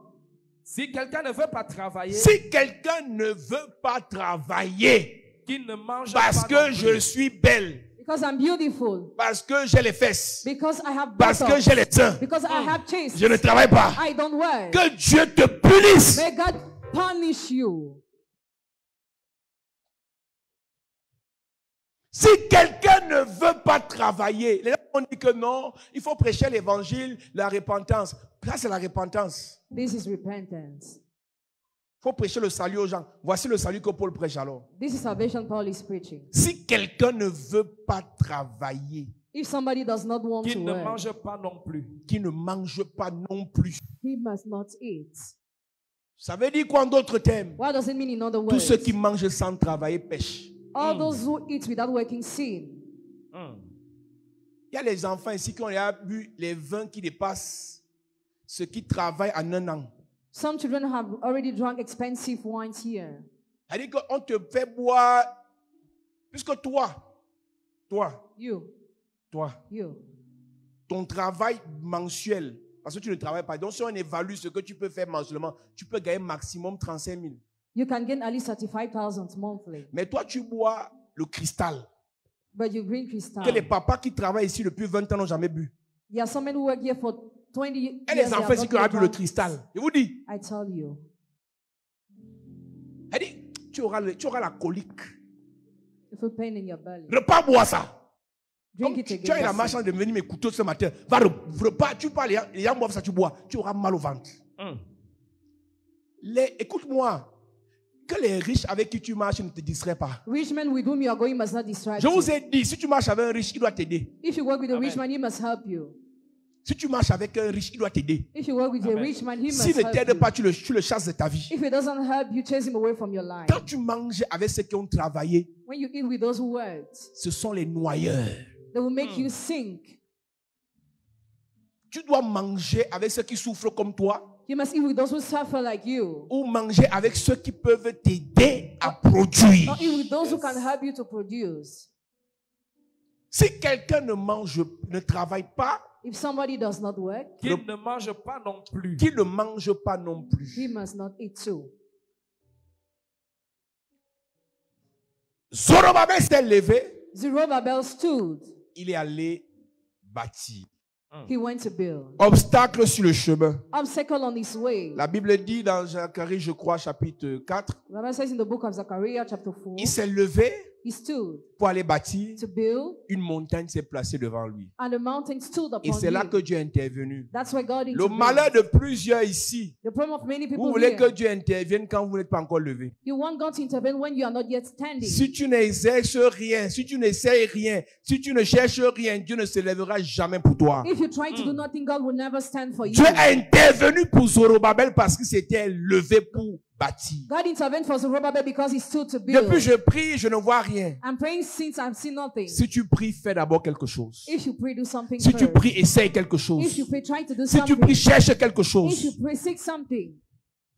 si quelqu'un ne veut pas travailler, si quelqu'un ne veut pas travailler, qu'il ne mange parce pas que non je plus. suis belle, Because I'm beautiful. parce que j'ai les fesses, Because I have parce que buttocks. j'ai les seins, Because I have chest. je ne travaille pas. I don't work. Que Dieu te punisse. May God punish you. Si quelqu'un ne veut pas travailler, les gens ont dit que non, il faut prêcher l'évangile, la repentance. Là, c'est la repentance. This is repentance. Il faut prêcher le salut aux gens. Voici le salut que Paul prêche alors. This is salvation Paul is preaching. Si quelqu'un ne veut pas travailler, If somebody does not want to Qu'il ne work, mange pas non plus. qui ne mange pas non plus. he must not eat. Ça veut dire quoi en d'autres termes? What does it mean in other Tous words? ceux qui mangent sans travailler pêchent. All those who eat without working sin. Il y a les enfants ici qui ont déjà bu les vins qui dépassent ceux qui travaillent en un an. Some children have already drunk expensive wines here. C'est-à-dire qu'on te fait boire, puisque toi, You, ton travail mensuel, parce que tu ne travailles pas. Donc si on évalue ce que tu peux faire mensuellement, tu peux gagner maximum 35 000. you can gain at least 35,000 monthly. Mais toi, tu bois le cristal, But you drink crystal. que les papas qui travaillent ici depuis 20 ans n'ont jamais bu. There are some men who work here for 20 years. Et les they enfants have ici not qui ont bu le drunk. cristal, je vous dis, I tell you. elle dit, tu auras la colique. You feel pain in your belly. Repas bois ça. Drink Comme it again. tu as eu la That's marchande de venir m'écouter ce matin. Va repas, tu parles, les gens boivent ça, tu bois. Tu auras mal au ventre. Écoute-moi. Que les riches avec qui tu marches ne te distraient pas. it. Rich men with whom you are going must not distract Je you. vous ai dit, si tu marches avec un riche, il doit t'aider. If you work with a rich man, he must help you. Si tu marches avec un riche, il doit t'aider. If you work with a rich man, he must S'il ne help t'aide you. pas, tu le chasses de ta vie. If he doesn't help you, chase him away from your life. Quand tu manges avec ceux qui ont travaillé, When you eat with those who worked, ce sont les noyeurs. they will make you sink. Tu dois manger avec ceux qui souffrent comme toi You must eat with those who suffer like you. ou manger avec ceux qui peuvent t'aider à produire. Or eat with those who can help you to produce. Si quelqu'un ne travaille pas, If somebody does not work, Qu'il ne mange pas non plus. qu'il ne mange pas non plus. he must not eat too. Zorobabel s'est levé, Zerubbabel stood. il est allé bâtir. He went to build. Obstacle sur le chemin. Obstacle on his way. La Bible dit dans Zacharie, je crois, chapitre 4, The Bible says in the book of Zechariah, chapter 4, il s'est levé he stood pour aller bâtir. to build, Une montagne s'est placée devant lui. and the mountain stood Et upon c'est là him. que Dieu est intervenu. That's why God Le intervened. malheur de plusieurs ici, The problem of many vous people voulez que here, Dieu intervienne quand vous n'êtes pas encore levé. you want God to intervene when you are not yet standing. Si tu n'exerces rien, si tu n'essayes rien, si tu ne cherches rien, Dieu ne se lèvera jamais pour toi. If you try to do nothing, God will never stand for you. Dieu a intervenu pour Zorobabel parce qu'il s'était levé pour bâtir. God intervened for Zerubbabel because he stood to build. Depuis je prie, je ne vois rien. I'm praying since I've seen nothing. Si tu pries, fais d'abord quelque chose. If you pray, do something Si tu first. pries, essaye quelque If chose. you pray, try to do Si tu something. pries, cherche quelque If chose. you pray, seek something.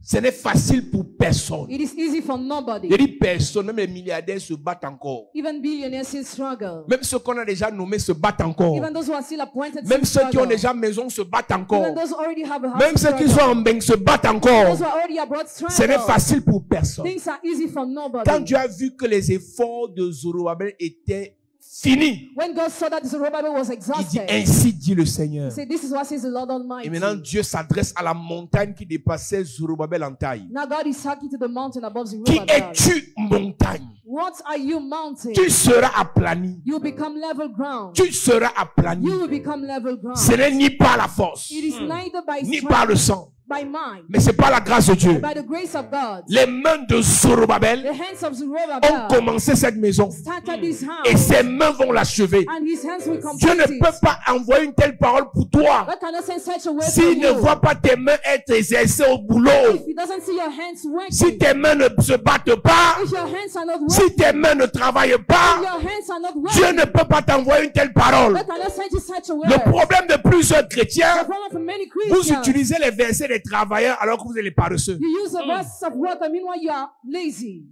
Ce n'est facile pour personne. It is easy for nobody. Je dis personne, même les milliardaires se battent encore. Even billionaires still struggle. Même ceux qu'on a déjà nommés se battent encore. Even those who are still appointed Même still ceux qui ont struggle. déjà maison se battent encore. Even those who already have a house Même ceux qui struggle. sont en bain se battent encore. Those who are already abroad Ce n'est struggle. facile pour personne. Things are easy for nobody. Quand Dieu a vu que les efforts de Zorobabel étaient finis, When God saw that Zerubbabel was il dit exhausted, ainsi dit le Seigneur. he said, this is what says the Lord Almighty. Et maintenant Dieu s'adresse à la montagne qui dépassait Zorobabel en taille. Now God is talking to the mountain above Qui Zerubbabel. es-tu, montagne? What are you, mountain? Tu seras aplani. You become level ground. Tu seras aplani. You will become level ground. Ce n'est ni par la force, It is neither by ni par strength le sang, by mind, Mais c'est pas la grâce de Dieu. by the grace of God. Les mains de Zorobabel The hands of ont Zerubbabel commencé cette maison. started this Et house, ses mains vont l'achever. and his hands will Dieu complete ne it. peut pas envoyer une telle parole pour toi God cannot send such a word for s'il ne you. voit pas tes mains être exercées au boulot. If he doesn't see your hands working, Si tes mains ne se battent pas, if your hands are not si working, tes mains ne travaillent if pas, your hands are not Dieu working, ne peut pas t'envoyer une telle parole. God cannot send you such a word. Le problème de plusieurs The chrétiens, problem for many vous Christians, utilisez les versets des travailleurs alors que vous êtes les paresseux. you use the verses of work, and meanwhile you are lazy.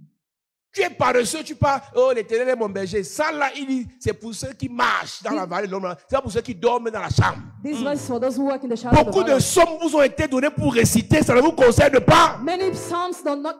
Tu es paresseux, tu parles, oh l'Éternel est mon berger. Ça là, il dit, c'est pour ceux qui marchent dans la vallée de l'ombre, c'est pour ceux qui dorment dans la chambre. This verse is for those who work in the shadow of the Beaucoup de valley. sommes vous ont été données pour réciter, ça ne vous concerne pas. Many psalms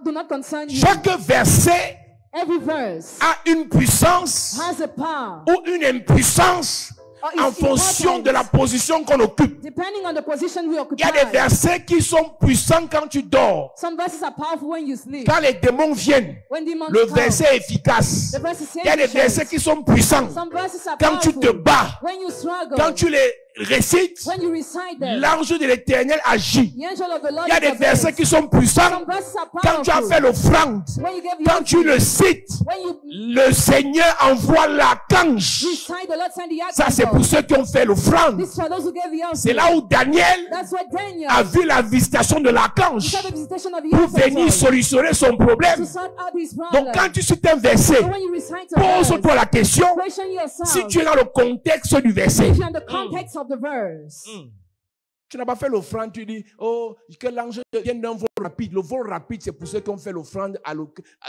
do not concern you. Chaque verset Every verse a une puissance has a power, ou une impuissance or en is fonction de la important, position qu'on occupe. depending on the position we Il occupy. y a des versets qui sont puissants quand tu dors. Some verses are powerful when you sleep. Quand les démons viennent, When demons le come, verset est efficace. the verse is Il y a des efficient. versets qui sont puissants. Some verses are Quand tu powerful te bats, when you struggle, quand tu les récites, when you recite them. l'ange de l'Éternel agit. The angel of the Lord Il y a is des available. versets qui sont puissants. Some verses are Quand tu as powerful fait l'offrande, when you give quand tu le cites, when you le Seigneur envoie l'archange. recite, the Lord send the Ça, c'est pour archangel. ceux qui ont fait l'offrande. This is for those who gave the C'est offering. là où Daniel That's what Daniel a vu la visitation de he l'archange saw the visitation of the pour venir archangel solutionner son to problème. sort out his Donc, problem. quand tu cites un verset, So when you recite a verse, pose-toi la question question yourself si tu es dans le contexte du verset. if you're in the context of the verse. Tu n'as pas fait l'offrande, tu dis, oh, que l'ange vienne d'un vol rapide. Le vol rapide, c'est pour ceux qui ont fait l'offrande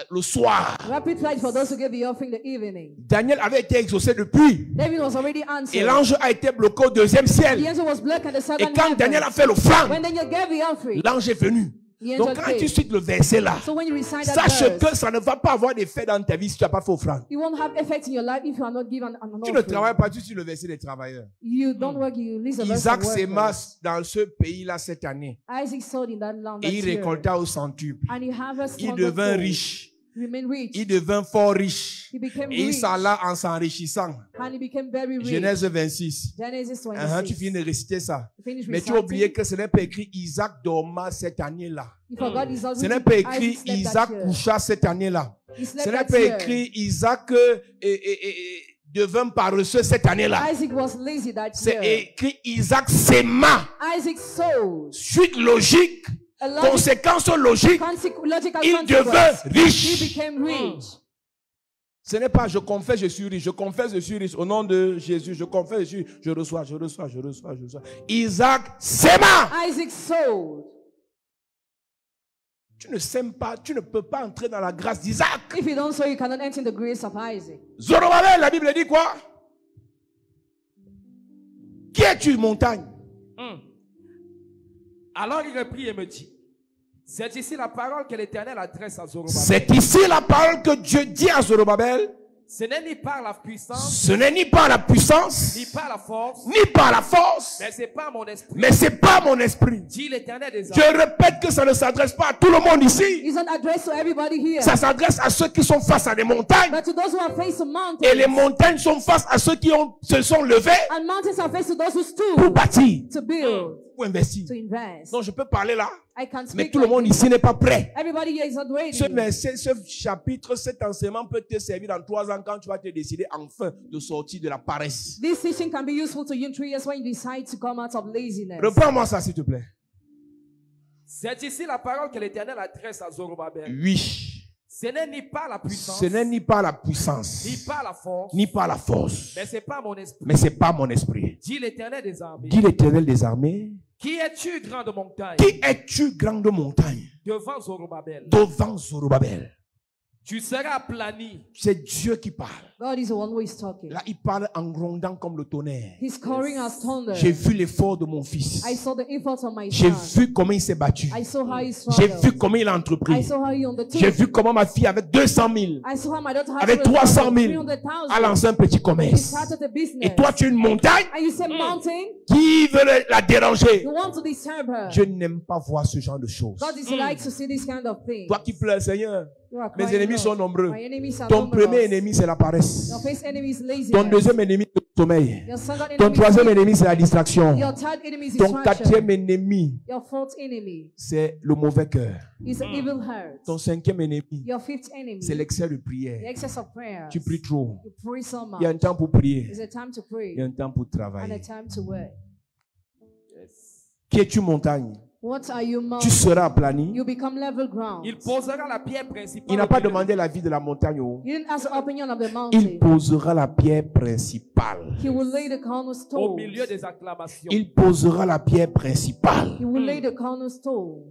le soir. Rapid flight for those who gave the offering the evening. Daniel avait été exaucé depuis. David was already Et answered. l'ange a été bloqué au deuxième The ciel. angel was blocked at the Et second quand heaven. Daniel a fait l'offrande, When Daniel gave the offering, l'ange est venu. the Donc angel quand tu came. cites le verset là, So when you recite that sache verse, que ça ne va pas avoir d'effet dans ta vie si tu n'as pas fait offrande. it won't have effect in your life if you are not given an Tu ne offering. travailles pas, tu cites le verset des travailleurs. You don't work, you release a verse Isaac of s'aima workers. dans ce pays-là cette année. Isaac sowed in that land that Et il year, récolta au centuple. and he harvested Il 100 devint fold. riche. He remained rich. Il devint fort riche. He became Et il rich. s'alla en s'enrichissant. And he became very rich. Genèse 26. Genesis 26. Tu finis de réciter ça. Finish Mais tu as reciting. oublié que ce n'est pas écrit Isaac dorma cette année-là. You forgot his Ce n'est pas écrit Isaac slept that Isaac year. coucha cette année-là. He slept Ce n'est that pas year. écrit Isaac devint paresseux cette année-là. Isaac was lazy that C'est year. écrit Isaac s'aima. Isaac sowed. Suite logique, A logic, conséquence logique, logical il consequence. devint He riche. became rich. Ce n'est pas je confesse, je suis riche, je confesse, je suis riche. Au nom de Jésus, je confesse, je suis, je reçois, je reçois, je reçois, je reçois. Isaac s'aima. Isaac sowed. Tu ne sèmes pas, tu ne peux pas entrer dans la grâce d'Isaac. If you don't sow, you cannot enter in the grace of Isaac. Zorobabel, la Bible dit quoi? Qui es-tu, montagne? Alors il reprit et me dit, c'est ici la parole que l'Éternel adresse à Zorobabel. C'est ici la parole que Dieu dit à Zorobabel. Ce n'est ni par la puissance, Ce n'est ni par la puissance, ni par la force, ni par la force, mais c'est par mon esprit. mais c'est pas mon esprit. Dit l'Éternel des Je armées. répète que ça ne s'adresse pas à tout le monde ici. It's not addressed to everybody here, Ça s'adresse à ceux qui sont face à des montagnes. but to those who are faced to mountains. Et les montagnes sont face à ceux qui se sont levés And mountains are faced to those who pour stood bâtir, to build, pour investir. to invest. Non, je peux parler là, I can't mais speak tout le like monde this. ici n'est pas prêt. Everybody here is not ready. Ce verset, ce chapitre, cet enseignement peut te servir dans 3 ans quand tu vas te décider enfin de sortir de la paresse. This teaching can be useful to you in 3 years when you decide to come out of laziness. Reprends-moi ça, s'il te plaît. C'est ici la parole que l'Éternel adresse à Zorobabel. Oui. Ce n'est ni par la puissance, Ce n'est ni par la puissance, ni par la force, ni par la force, mais c'est par mon esprit. mais c'est pas mon esprit. Dit l'Éternel des armées. Dit l'Éternel des armées. Qui es-tu, grande montagne, Qui es-tu, grande montagne, devant Zorobabel? devant Zorobabel? Tu seras aplani. C'est Dieu qui parle. God is the one who is talking. Là, il parle en grondant comme le tonnerre. He's scoring as thunder. J'ai vu l'effort de mon fils. I saw the efforts of my J'ai son. vu comment il s'est battu. I saw how he J'ai struggled. vu comment il a I entrepris. saw how he undertook. J'ai vu comment ma fille avec 200 000, I saw how my daughter had avec 300 000, 300,000 a lancé un petit He commerce. started a business. Et toi, tu es une montagne And you say mountain, qui veut la déranger. you want to disturb her. Dieu n'aime pas voir ce genre de choses. God dislikes to see this kind of thing. Toi qui pleures, Seigneur, You are mes crying, ennemis Lord. sont nombreux. My enemies are Ton numerous. premier ennemi, c'est la paresse. Your first enemy is laziness. Ton deuxième ennemi, c'est sommeil. Your second Ton enemy is troisième sleep. ennemi, c'est la distraction. Your third enemy is Ton distraction. quatrième ennemi, Your fourth enemy c'est le mauvais cœur. is the evil heart. Ton cinquième ennemi, Your fifth enemy, c'est l'excès de the prière. excess of prayer. Tu pries trop. You pray so much. Il y a un temps pour prier. There's a time to pray Il y a un temps pour and a travailler. time to work. Qui es-tu montagne? What are you, Tu mountain? seras aplani. You become level ground. Il posera la pierre principale. Il n'a au pas milieu. demandé la vie de la montagne. Oh. You didn't ask the opinion of the Il mountain. posera la pierre principale. He will lay the Au cornerstone. milieu des acclamations. Il posera la pierre principale. He will lay the cornerstone.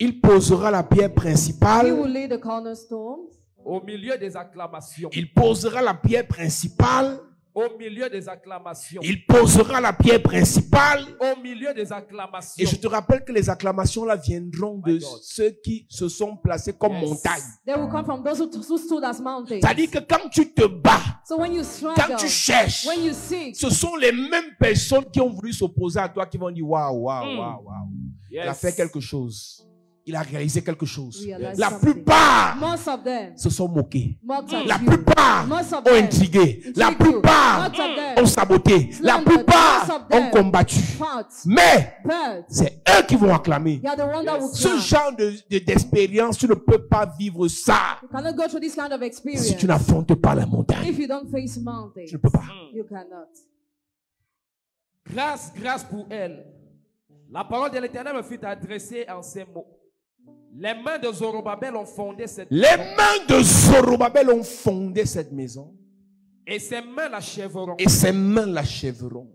Il posera la pierre He will principale. lay the cornerstone. Au milieu des acclamations. Il posera la pierre principale. Au milieu des acclamations. Il posera la pierre principale. Au milieu des Et acclamations. je te rappelle que les acclamations là viendront de My God. ceux qui se sont placés comme Yes. montagne. They will come from those who stood as mountains. C'est-à-dire que quand tu te bats, So when you quand struggle, tu cherches, when you seek, ce sont les mêmes personnes qui ont voulu s'opposer à toi qui vont dire waouh, waouh, waouh, waouh. Il a Yes. fait quelque chose. Il a réalisé quelque chose. Realize La something. plupart most of them se sont moqués. mocked at La you. plupart Most of ont them intrigué. La intrigued you. plupart Most of them ont saboté. La slandered. plupart Most of them ont combattu. fought. Mais But c'est eux qui vont acclamer. you are the one that will Ce cry. genre d'expérience, tu ne peux pas vivre ça You cannot go through this kind of experience si tu n'affrontes pas la montagne. if you don't face mountains. Tu ne peux pas. You cannot. Grâce, grâce pour elle. La parole de l'Éternel me fut adressée en ces mots. Les mains de Zorobabel ont fondé cette Les maison, mains de Zorobabel ont fondé cette maison et ses mains l'achèveront. et ses mains l'achèveront.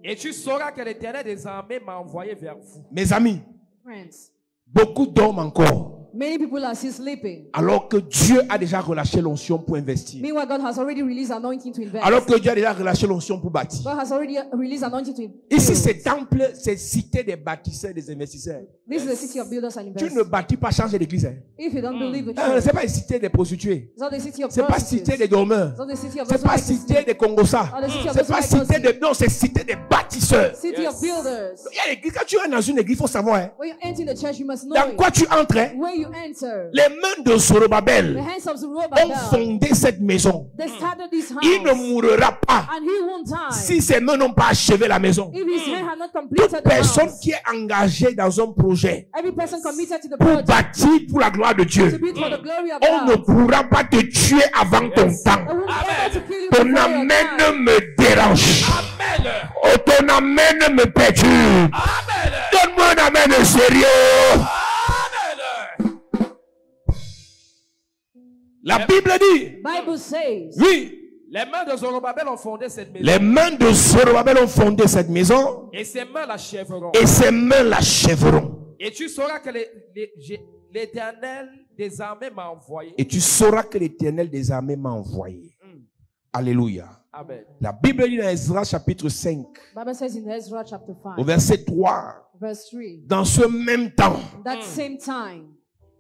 Et tu sauras que l'Éternel des armées m'a envoyé vers vous. Mes amis, Friends, beaucoup dorment encore many people are still sleeping. alors que Dieu a déjà relâché l'onction pour investir. Meanwhile, God has already released anointing to invest. Alors que Dieu a déjà relâché l'onction pour bâtir. God has already released anointing to Ici, build. c'est temple, c'est cité des bâtisseurs, des investisseurs. This is the city of builders and Tu investors. ne bâtis pas changer l'église. Hein. If you don't believe the Ce church, n'est pas une cité des prostituées. it's not the city of Ce n'est pas prostitutes. cité des dormeurs. It's not the city of Ce n'est those who pas like to cité sleep. des Congossas. Not the city of Ce n'est those who pas like to cité sleep. des... Non, c'est cité des bâtisseurs. City of builders. Il y a l'église. Quand tu es dans une église, il faut savoir. Hein, When you enter the church, you must know dans it. quoi tu entres. Hein, Where you enter, les mains de the Zorobabel hands of ont Zerubbabel, fondé cette maison. they started this house, Il ne mourra pas and he won't die si ses mains n'ont pas achevé la maison. if his hand had not completed Toute the personne house. qui est engagée dans un projet Every person committed to the pour project bâtir pour la gloire de to Dieu, build for the glory of on ne God. pourra pas te tuer avant ton They temps. won't be able to kill you Ton before your amen time. me dérange. Amen. Oh, ton amen me perturbe. Amen. Donne-moi un amen sérieux. Amen. La Bible dit, Bible says, oui, Les mains de Zorobabel ont fondé cette maison. les mains de Zorobabel ont fondé cette maison Et ses mains l'achèveront. et ses mains l'achèveront. Et tu sauras que l'Éternel des armées m'a envoyé. Et tu sauras que l'Éternel des armées m'a envoyé. Alléluia. Amen. La Bible dit dans Ezra chapitre 5, Bible says in Ezra chapter 5, au verset 3, verse 3, dans ce même temps, that same time,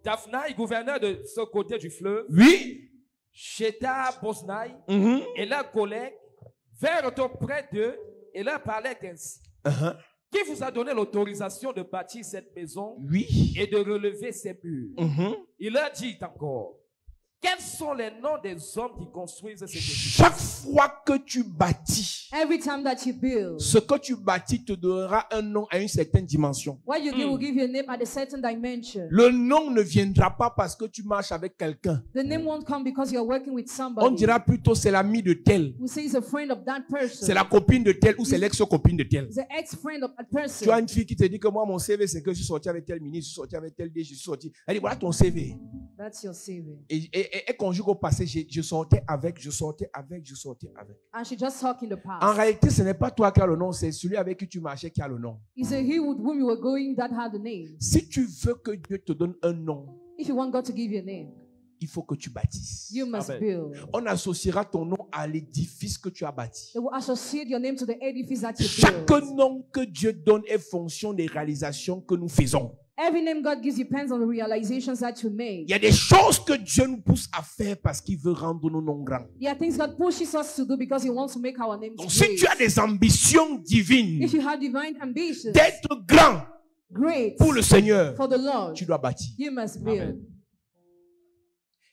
Daphnaï, gouverneur de ce côté du fleuve, oui, Sheta Bosnaï mhm, et leurs collègues vinrent auprès d'eux et leur parlaient ainsi. Qui vous a donné l'autorisation de bâtir cette maison oui, et de relever ses murs? mhm. Il leur dit encore, quels sont les noms des hommes qui construisent cet édifice? Chaque fois que tu bâtis, every time that you build, ce que tu bâtis te donnera un nom à une certaine dimension. what you give will give you a name at a certain dimension. Le nom ne viendra pas parce que tu marches avec quelqu'un. The name won't come because you're working with On somebody. dira plutôt c'est l'ami de tel, We say it's a friend of that person. c'est la copine de tel ou c'est l'ex-copine de tel. It's an ex-friend of that Tu as person. une fille qui te dit que moi mon CV c'est que je suis sorti avec tel ministre, je suis sorti avec tel DG, je suis sorti. Elle dit voilà ton CV. That's your CV. Et conjugue au passé, je sortais avec, je sortais avec, je sortais avec. And she just talk in the En past. réalité, ce n'est pas toi qui as le nom, c'est celui avec qui tu marchais qui a le nom. It's a he with whom you were going that had the name. Si tu veux que Dieu te donne un nom, If you want God to give you a name, il faut que tu bâtisses. you must Amen. build. On associera ton nom à l'édifice que tu as bâti. They will associate your name to the edifice that you Chaque build. nom que Dieu donne est fonction des réalisations que nous faisons. Every name God gives depends on the realizations that you Il make. y a des choses que Dieu nous pousse à faire parce qu'il veut rendre nos noms grands. There are things God pushes us to do because He wants to make our names Donc si great. tu as des ambitions divines If you have divine ambitions, d'être grand great pour le Seigneur, for the Lord, tu dois bâtir. you must build.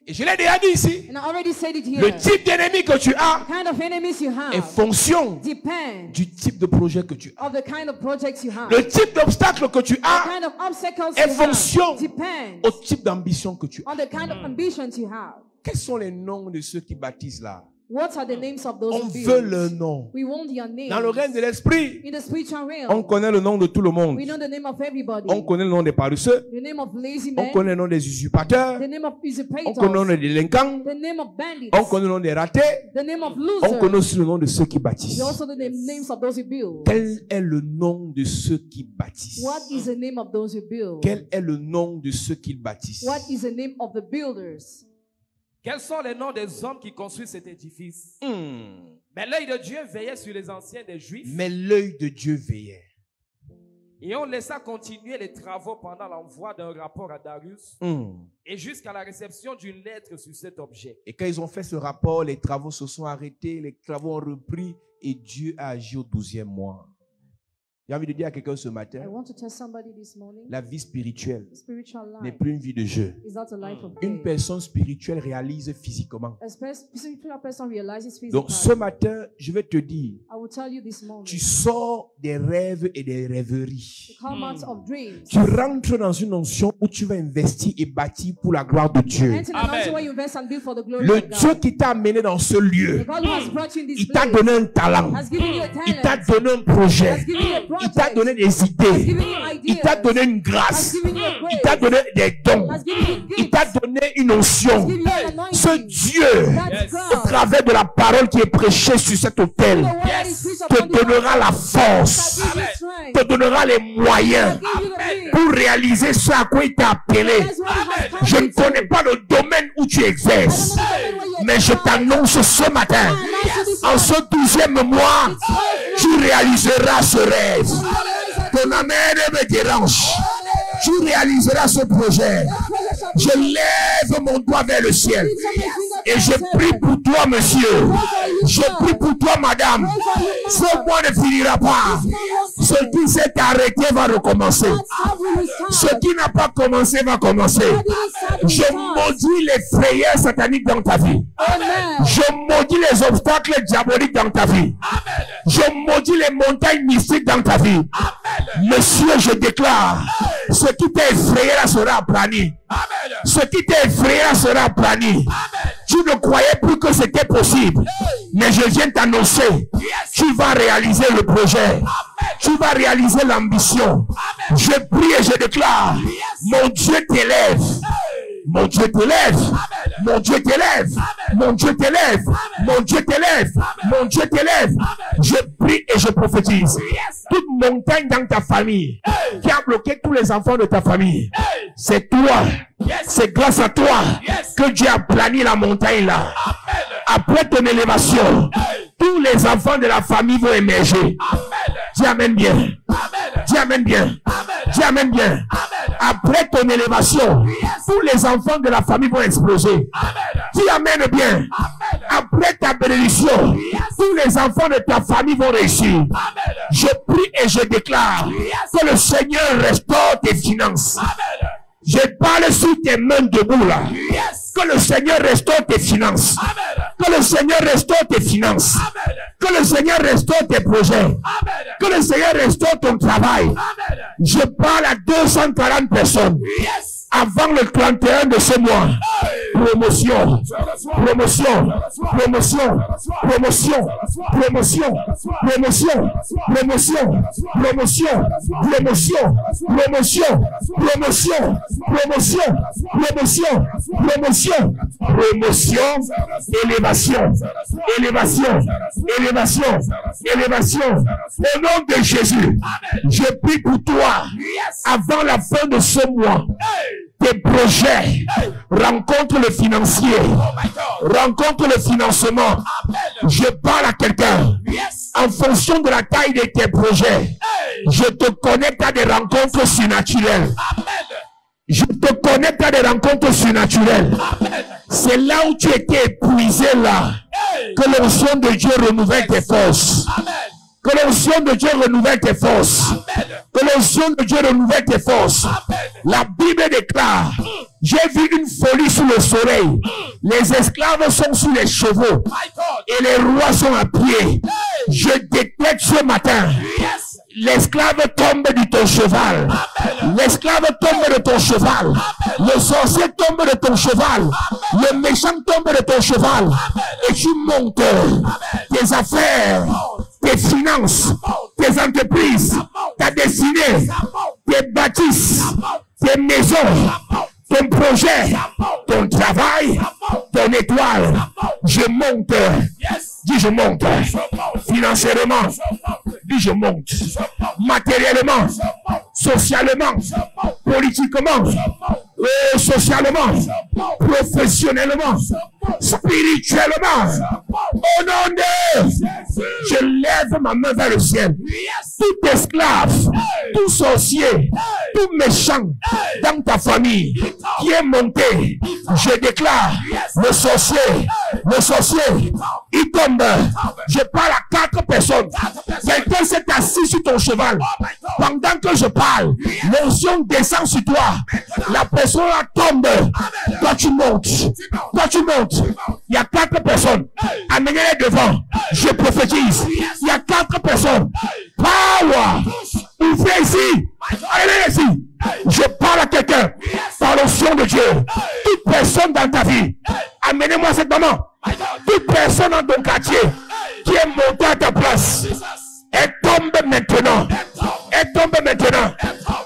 Et je l'ai déjà dit ici. And I already said it here. Le type d'ennemi que tu as The kind of enemies you est have fonction depend du type de projet que tu as. of the kind of projects you have. Le type d'obstacle que tu The as kind of obstacles est you fonction have depend au type d'ambition que tu as. on the kind of ambitions you have. Quels sont les noms de ceux qui baptisent là? What are the names of those On who veut build? leur nom. We want your name. Dans le règne de l'esprit, In the spiritual realm, on connaît le nom de tout le monde. we know the name of everybody. On connaît le nom des paresseux. The name of lazy On men. connaît le nom des usurpateurs. The name of On connaît le nom usurpators. des délinquants. The name of bandits. On connaît le nom des ratés. The name of On connaît losers. aussi le nom de ceux qui We bâtissent. also know the names of those who build. Quel est le nom de ceux qui bâtissent? What is the name of those who build? Quel est le nom de ceux qui bâtissent? What is the name of the builders? Quels sont les noms des hommes qui construisent cet édifice? Mais l'œil de Dieu veillait sur les anciens des Juifs Mais l'œil de Dieu veillait. et on laissa continuer les travaux pendant l'envoi d'un rapport à Darius et jusqu'à la réception d'une lettre sur cet objet. Et quand ils ont fait ce rapport, les travaux se sont arrêtés, les travaux ont repris et Dieu a agi au 12e mois. J'ai envie de dire à quelqu'un ce matin, I want to tell somebody this morning, la vie spirituelle spiritual n'est life plus une vie de jeu. is not a life of Une faith. personne spirituelle réalise physiquement. A spiritual person realizes Donc ce physically. matin, je vais te dire, I will tell you this morning, tu sors des rêves et des rêveries. come out of dreams. Tu rentres dans une notion où tu vas investir et bâtir pour la gloire de Dieu. Enter an Amen. answer where you invest and build for the glory Le of Dieu God. qui t'a amené dans ce The lieu, God who has brought you in this il t'a place donné un talent. has given you a Il t'a talent, donné un projet. has given you a Il t'a project, donné des has idées. given you Il t'a ideas, donné une has grâce. given you a Il t'a grace, donné des dons. has given you Il gifts, t'a donné une onction. has given you an Ce anointing. Dieu, That's Yes. au God. travers de la parole qui est prêchée sur cet autel, The word that is preached te upon this donnera la altar force, shall give you strength, te donnera les moyens shall give you the means. pour réaliser ce à quoi il t'a appelé. That's what he has called Je ne you to. connais pas le domaine où tu I don't exerces, know the domain where you mais je exercise. t'annonce ce matin, I announce this en ce 12e mois, tu réaliseras ce rêve. Ton amen me dérange. Tu réaliseras ce projet. Je lève mon doigt vers le ciel. Et je prie pour toi, monsieur. Je prie pour toi, madame. Ce mois ne finira pas. Ce qui s'est arrêté va recommencer. Ce qui n'a pas commencé va commencer. Je maudis les frayeurs sataniques dans ta vie. Amen. Je maudis les obstacles diaboliques dans ta vie. Je maudis les montagnes mystiques dans ta vie. Monsieur, je déclare, ce qui t'a effrayé là sera aplani. Ce qui t'a effrayé là sera aplani. Tu ne croyais plus que c'était possible. Mais je viens t'annoncer, tu vas réaliser le projet. Tu vas réaliser l'ambition. Je prie et je déclare, mon Dieu t'élève. Mon Dieu t'élève. Mon Dieu t'élève. Mon Dieu t'élève. Mon Dieu t'élève. Mon Dieu t'élève. Je prie et je prophétise. Toute montagne dans ta famille qui a bloqué tous les enfants de ta famille, c'est toi. C'est grâce à toi que Dieu a plani la montagne là. Après ton élévation, tous les enfants de la famille vont émerger. Dis amen bien. Dis amen bien. Dis amen bien. Après ton élévation, tous les enfants de la famille vont exploser. Dis amen bien. Après ta bénédiction, tous les enfants de ta famille vont réussir. Je prie et je déclare que le Seigneur restaure tes finances. Je parle sur tes mains debout là. Que le Seigneur restaure tes finances. Que le Seigneur restaure tes finances. Que le Seigneur restaure tes projets. Que le Seigneur restaure ton travail. Je parle à 240 personnes. Avant le 31 de ce mois. Promotion. Promotion. Promotion. Promotion. Promotion. Promotion. Promotion. Promotion. Promotion. Promotion. Promotion. Promotion. Promotion. Promotion. Promotion. Élévation. Élévation. Élévation. Élévation. Au nom de Jésus, je prie pour toi, avant la fin de ce mois, tes projets rencontrent le financier, rencontrent le financement. Je parle à quelqu'un. En fonction de la taille de tes projets, je te connecte à des rencontres surnaturelles. Je te connecte à des rencontres surnaturelles. C'est là où tu étais épuisé là, que l'onction de Dieu renouvelle tes forces. Que l'onction de Dieu renouvelle tes forces. Que l'onction de Dieu renouvelle tes forces. La Bible déclare, j'ai vu une folie sous le soleil. Les esclaves sont sous les chevaux et les rois sont à pied. Je décrète ce matin, l'esclave tombe de ton cheval. L'esclave tombe de ton cheval. Le sorcier tombe de ton cheval. Le méchant tombe de ton cheval. Et tu montes tes affaires, tes finances, tes entreprises, ta destinée, tes bâtisses, tes maisons, ton projet, ton travail, ton étoile. Je monte. Dis je monte. Financièrement. Dis je monte. Matériellement. Socialement. Politiquement. Socialement. Professionnellement. Spirituellement. Au nom de je lève ma main vers le ciel. Tout esclave, tout sorcier, tout méchant dans ta famille qui est monté, je déclare, le sorcier, il tombe. Je parle à 4 personnes. Quelqu'un s'est assis sur ton cheval. Pendant que je parle, l'onction descend sur toi. La personne là tombe. Toi tu montes. Toi tu montes. Il y a 4 personnes. Amenez-les devant. Je prophétise. Il y a 4 personnes. Power. Ouvrez ici. Allez ici. Je parle à quelqu'un par l'onction de Dieu. Toute personne dans ta vie. Amenez-moi cette maman. Toute personne dans ton quartier qui est montée à ta place. Elle tombe maintenant. Elle tombe maintenant.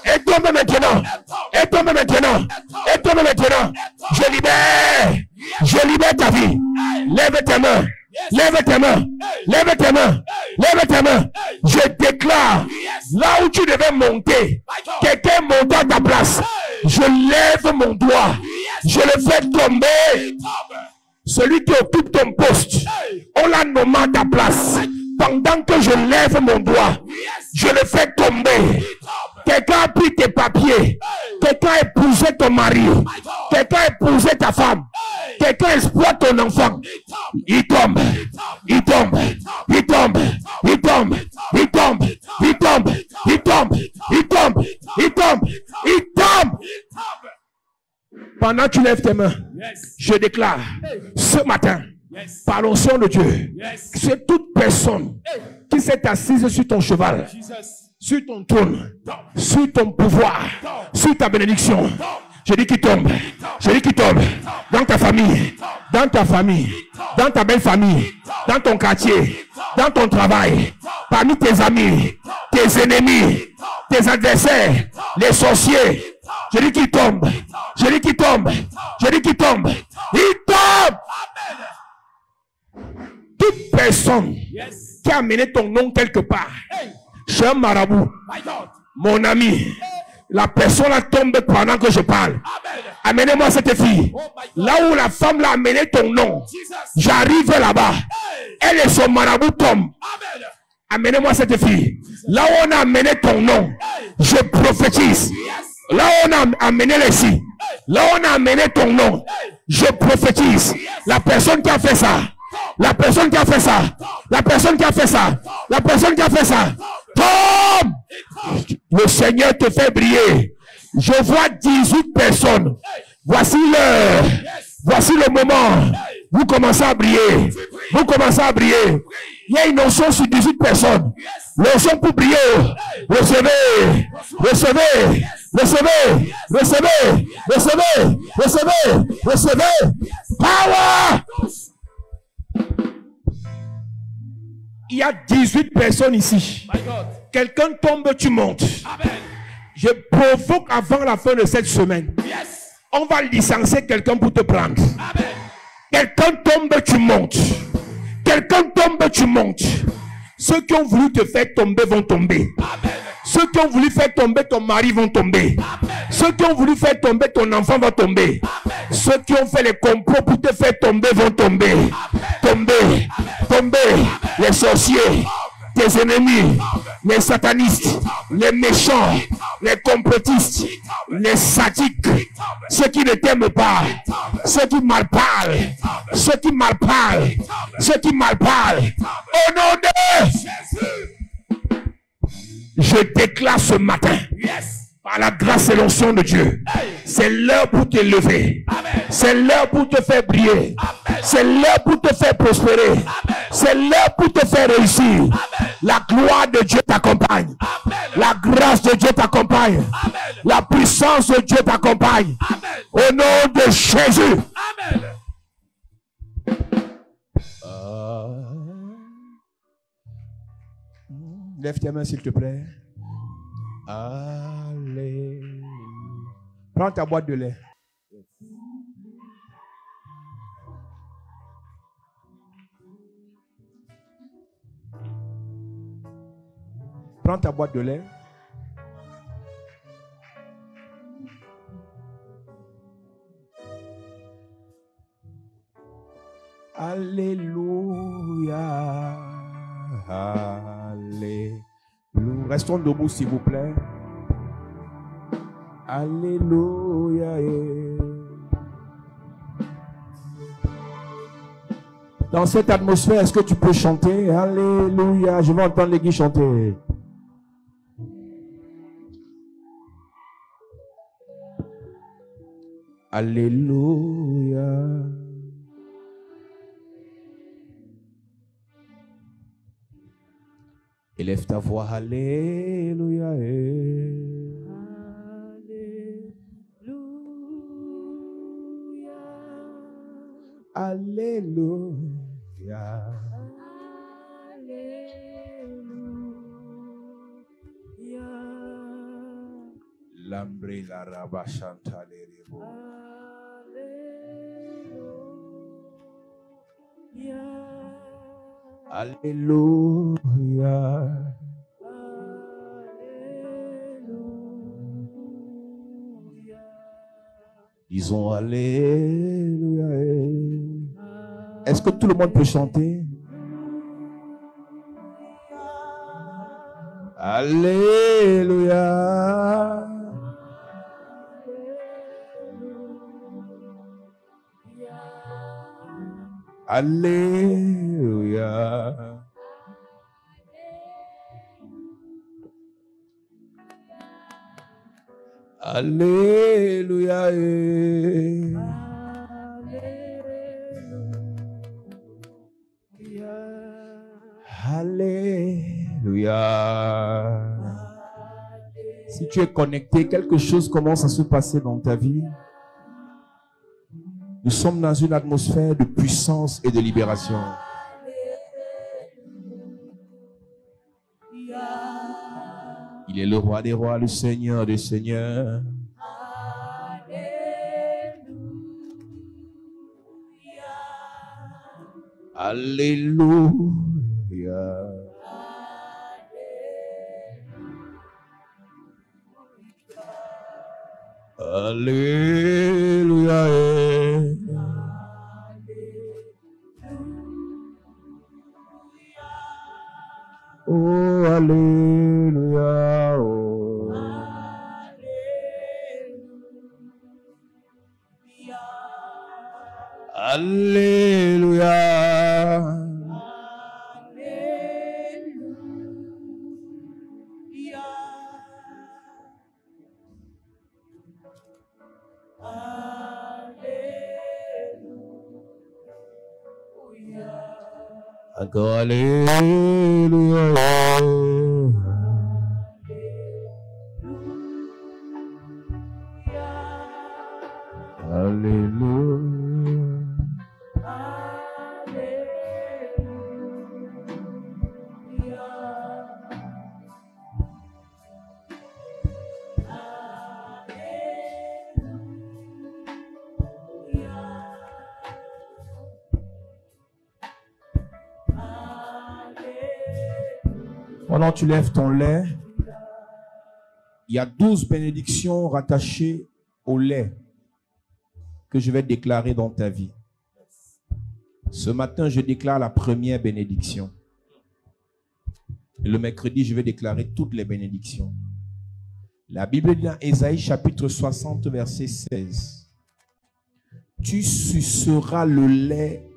Elle tombe maintenant. Elle tombe maintenant. Elle tombe maintenant. Je libère. Je libère ta vie. Lève tes mains. Lève tes mains. Lève tes mains. Lève tes mains. Je déclare, là où tu devais monter, quelqu'un monte à ta place. Je lève mon doigt. Je le fais tomber. Celui qui occupe ton poste, on l'a nommé à ta place. Pendant que je lève mon doigt, je le fais tomber. Quelqu'un a pris tes papiers. Quelqu'un a épousé ton mari. Quelqu'un a épousé ta femme. Quelqu'un exploite ton enfant. Il tombe. Il tombe. Il tombe. Il tombe. Il tombe. Il tombe. Il tombe. Il tombe. Il tombe. Il tombe. Pendant que tu lèves tes mains, je déclare ce matin, par l'onction de Dieu, c'est toute personne qui s'est assise sur ton cheval, sur ton trône, sur ton pouvoir, sur ta bénédiction. Je dis qu'il tombe. Je dis qu'il tombe. Dans ta famille, dans ta famille, dans ta belle famille, dans ton quartier, dans ton travail, parmi tes amis, tes ennemis, tes adversaires, les sorciers. Je dis qu'il tombe. Je dis qu'il tombe. Je dis qu'il tombe. Il tombe. Toute personne qui a amené ton nom quelque part, cher marabout, mon ami, la personne là tombe pendant que je parle. Amenez-moi cette fille. Là où la femme l'a amené ton nom, j'arrive là-bas. Elle et son marabout tombent. Amenez-moi cette fille. Là où on a amené ton nom, je prophétise. Là où on a amené les filles, là où on a amené ton nom, je prophétise. La personne qui a fait ça, la personne qui a fait ça, la personne qui a fait ça, la personne qui a fait ça, tombe. Le Seigneur te fait briller. Je vois 18 personnes. Voici l'heure. Voici le moment. Vous commencez à briller. Vous commencez à briller. Il y a une onction sur 18 personnes. L'onction pour briller. Recevez. Recevez. Recevez. Recevez. Recevez. Recevez. Recevez. Power. Il y a 18 personnes ici. Quelqu'un tombe, tu montes. Je provoque avant la fin de cette semaine. On va licencier quelqu'un pour te prendre. Quelqu'un tombe, tu montes. Quelqu'un tombe, tu montes. Ceux qui ont voulu te faire tomber vont tomber. Ceux qui ont voulu faire tomber ton mari vont tomber. Ceux qui ont voulu faire tomber ton enfant vont tomber. Ceux qui ont fait les complots pour te faire tomber vont tomber. Tomber. Tomber. Les sorciers, tes ennemis, les satanistes, les méchants, les complotistes, les sadiques, ceux qui ne t'aiment pas, ceux qui mal parlent, ceux qui mal parlent, ceux qui mal parlent. Au nom de Je déclare ce matin, par la grâce et l'onction de Dieu, c'est l'heure pour te lever. C'est l'heure pour te faire briller. C'est l'heure pour te faire prospérer. C'est l'heure pour te faire réussir. La gloire de Dieu t'accompagne. La grâce de Dieu t'accompagne. La puissance de Dieu t'accompagne. Au nom de Jésus. Lève tes mains s'il te plaît. Allez. Prends ta boîte de lait. Prends ta boîte de lait. Alléluia. Alléluia. Restons debout s'il vous plaît. Alléluia. Dans cette atmosphère, est-ce que tu peux chanter? Alléluia. Je vais entendre l'église chanter. Alléluia. Élève ta voix, alléluia. Alléluia. Lambre la raba chanta les ribos. Alléluia. Disons alléluia. Est-ce que tout le monde peut chanter? Alléluia. Alléluia. Alléluia. Alléluia. Si tu es connecté, quelque chose commence à se passer dans ta vie. Nous sommes dans une atmosphère de puissance et de libération. Il est le roi des rois, le Seigneur des seigneurs. Alléluia. Alléluia. Oh, alléluia. Oh. Alléluia. Encore alléluia. Alléluia. Pendant que tu lèves ton lait, il y a 12 bénédictions rattachées au lait que je vais déclarer dans ta vie. Ce matin, je déclare la première bénédiction. Et le mercredi, je vais déclarer toutes les bénédictions. La Bible dit dans Ésaïe chapitre 60, verset 16. Tu suceras le lait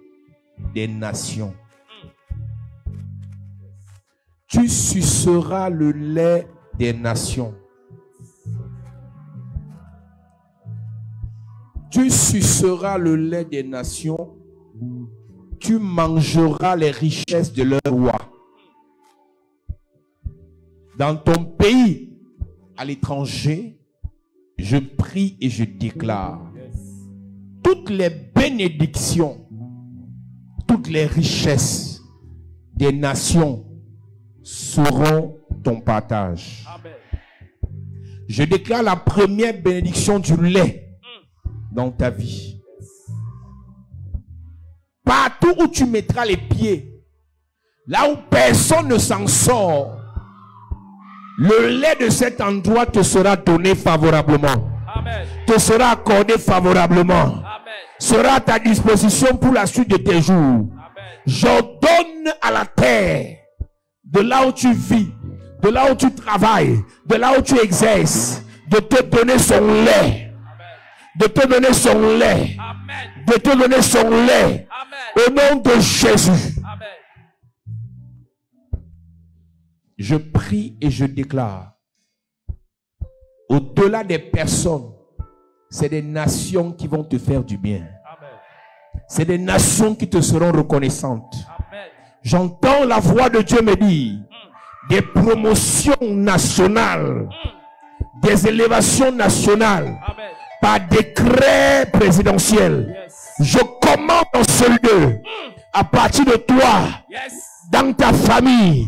des nations. Tu Tu suceras le lait des nations. Tu suceras le lait des nations. Tu mangeras les richesses de leur roi. Dans ton pays, à l'étranger, je prie et je déclare toutes les bénédictions, toutes les richesses des nations seront ton partage. Amen. Je déclare la première bénédiction du lait dans ta vie. Partout où tu mettras les pieds, là où personne ne s'en sort, le lait de cet endroit te sera donné favorablement. Amen. Te sera accordé favorablement. Amen. Sera à ta disposition pour la suite de tes jours. Amen. J'ordonne à la terre, de là où tu vis, de là où tu travailles, de là où tu exerces, de te donner son lait. De te donner son lait. Amen. De te donner son lait. Amen. Au nom de Jésus. Amen. Je prie et je déclare, au-delà des personnes, c'est des nations qui vont te faire du bien. Amen. C'est des nations qui te seront reconnaissantes. Amen. J'entends la voix de Dieu me dire, des promotions nationales, des élévations nationales, Amen. par décret présidentiel. Yes. Je commande en ce lieu, à partir de toi, Yes. dans ta famille,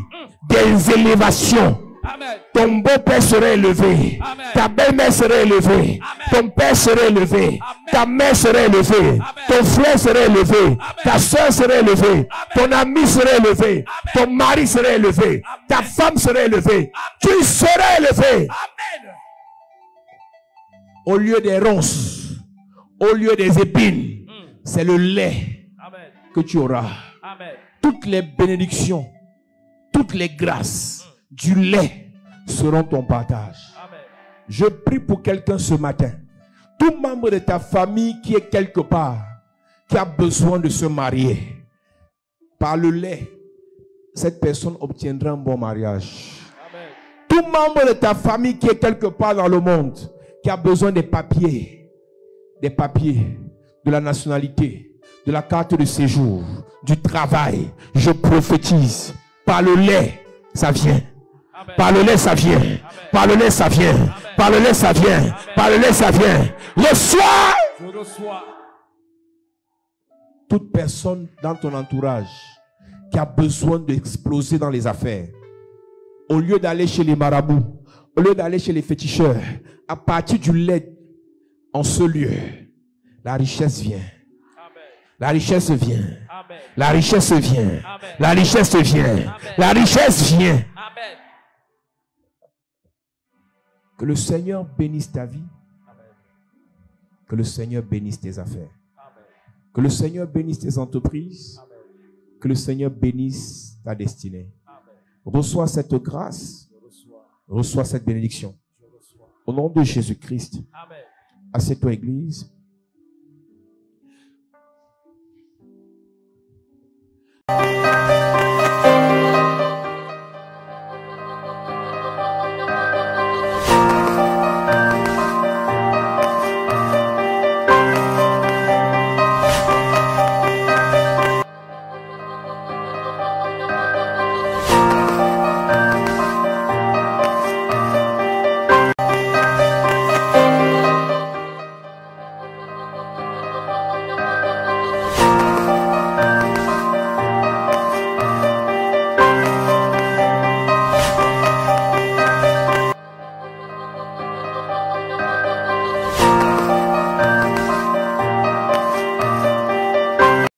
des élévations. Amen. Ton beau-père serait élevé. Amen. Ta belle-mère serait élevée. Amen. Ton père serait élevé. Amen. Ta mère serait élevée. Amen. Ton frère serait élevé. Amen. Ta soeur serait élevée. Amen. Ton ami serait élevé. Amen. Ton mari serait élevé. Amen. Ta femme serait élevée. Amen. Tu serais élevé. Amen. Au lieu des ronces, au lieu des épines, c'est le lait Amen. que tu auras. Amen. Toutes les bénédictions, toutes les grâces du lait seront ton partage. Amen. Je prie pour quelqu'un ce matin. Tout membre de ta famille qui est quelque part, qui a besoin de se marier, par le lait, cette personne obtiendra un bon mariage. Amen. Tout membre de ta famille qui est quelque part dans le monde, qui a besoin des papiers, de la nationalité, de la carte de séjour, du travail, je prophétise, par le lait, ça vient. Amen. Par le lait, ça vient. Par le lait, ça vient. Par le lait, ça vient. Par le lait, ça vient. Reçois. Je reçois. Toute personne dans ton entourage qui a besoin d'exploser dans les affaires, au lieu d'aller chez les marabouts, au lieu d'aller chez les féticheurs, à partir du lait en ce lieu, la richesse vient. Amen. La richesse vient. Amen. La richesse vient. Amen. La richesse vient. La richesse vient. Amen. Que le Seigneur bénisse ta vie. Amen. Que le Seigneur bénisse tes affaires. Amen. Que le Seigneur bénisse tes entreprises. Amen. Que le Seigneur bénisse ta destinée. Amen. Reçois cette grâce. Je reçois. Reçois cette bénédiction. Je reçois. Au nom de Jésus-Christ. Amen. Assieds-toi, Église.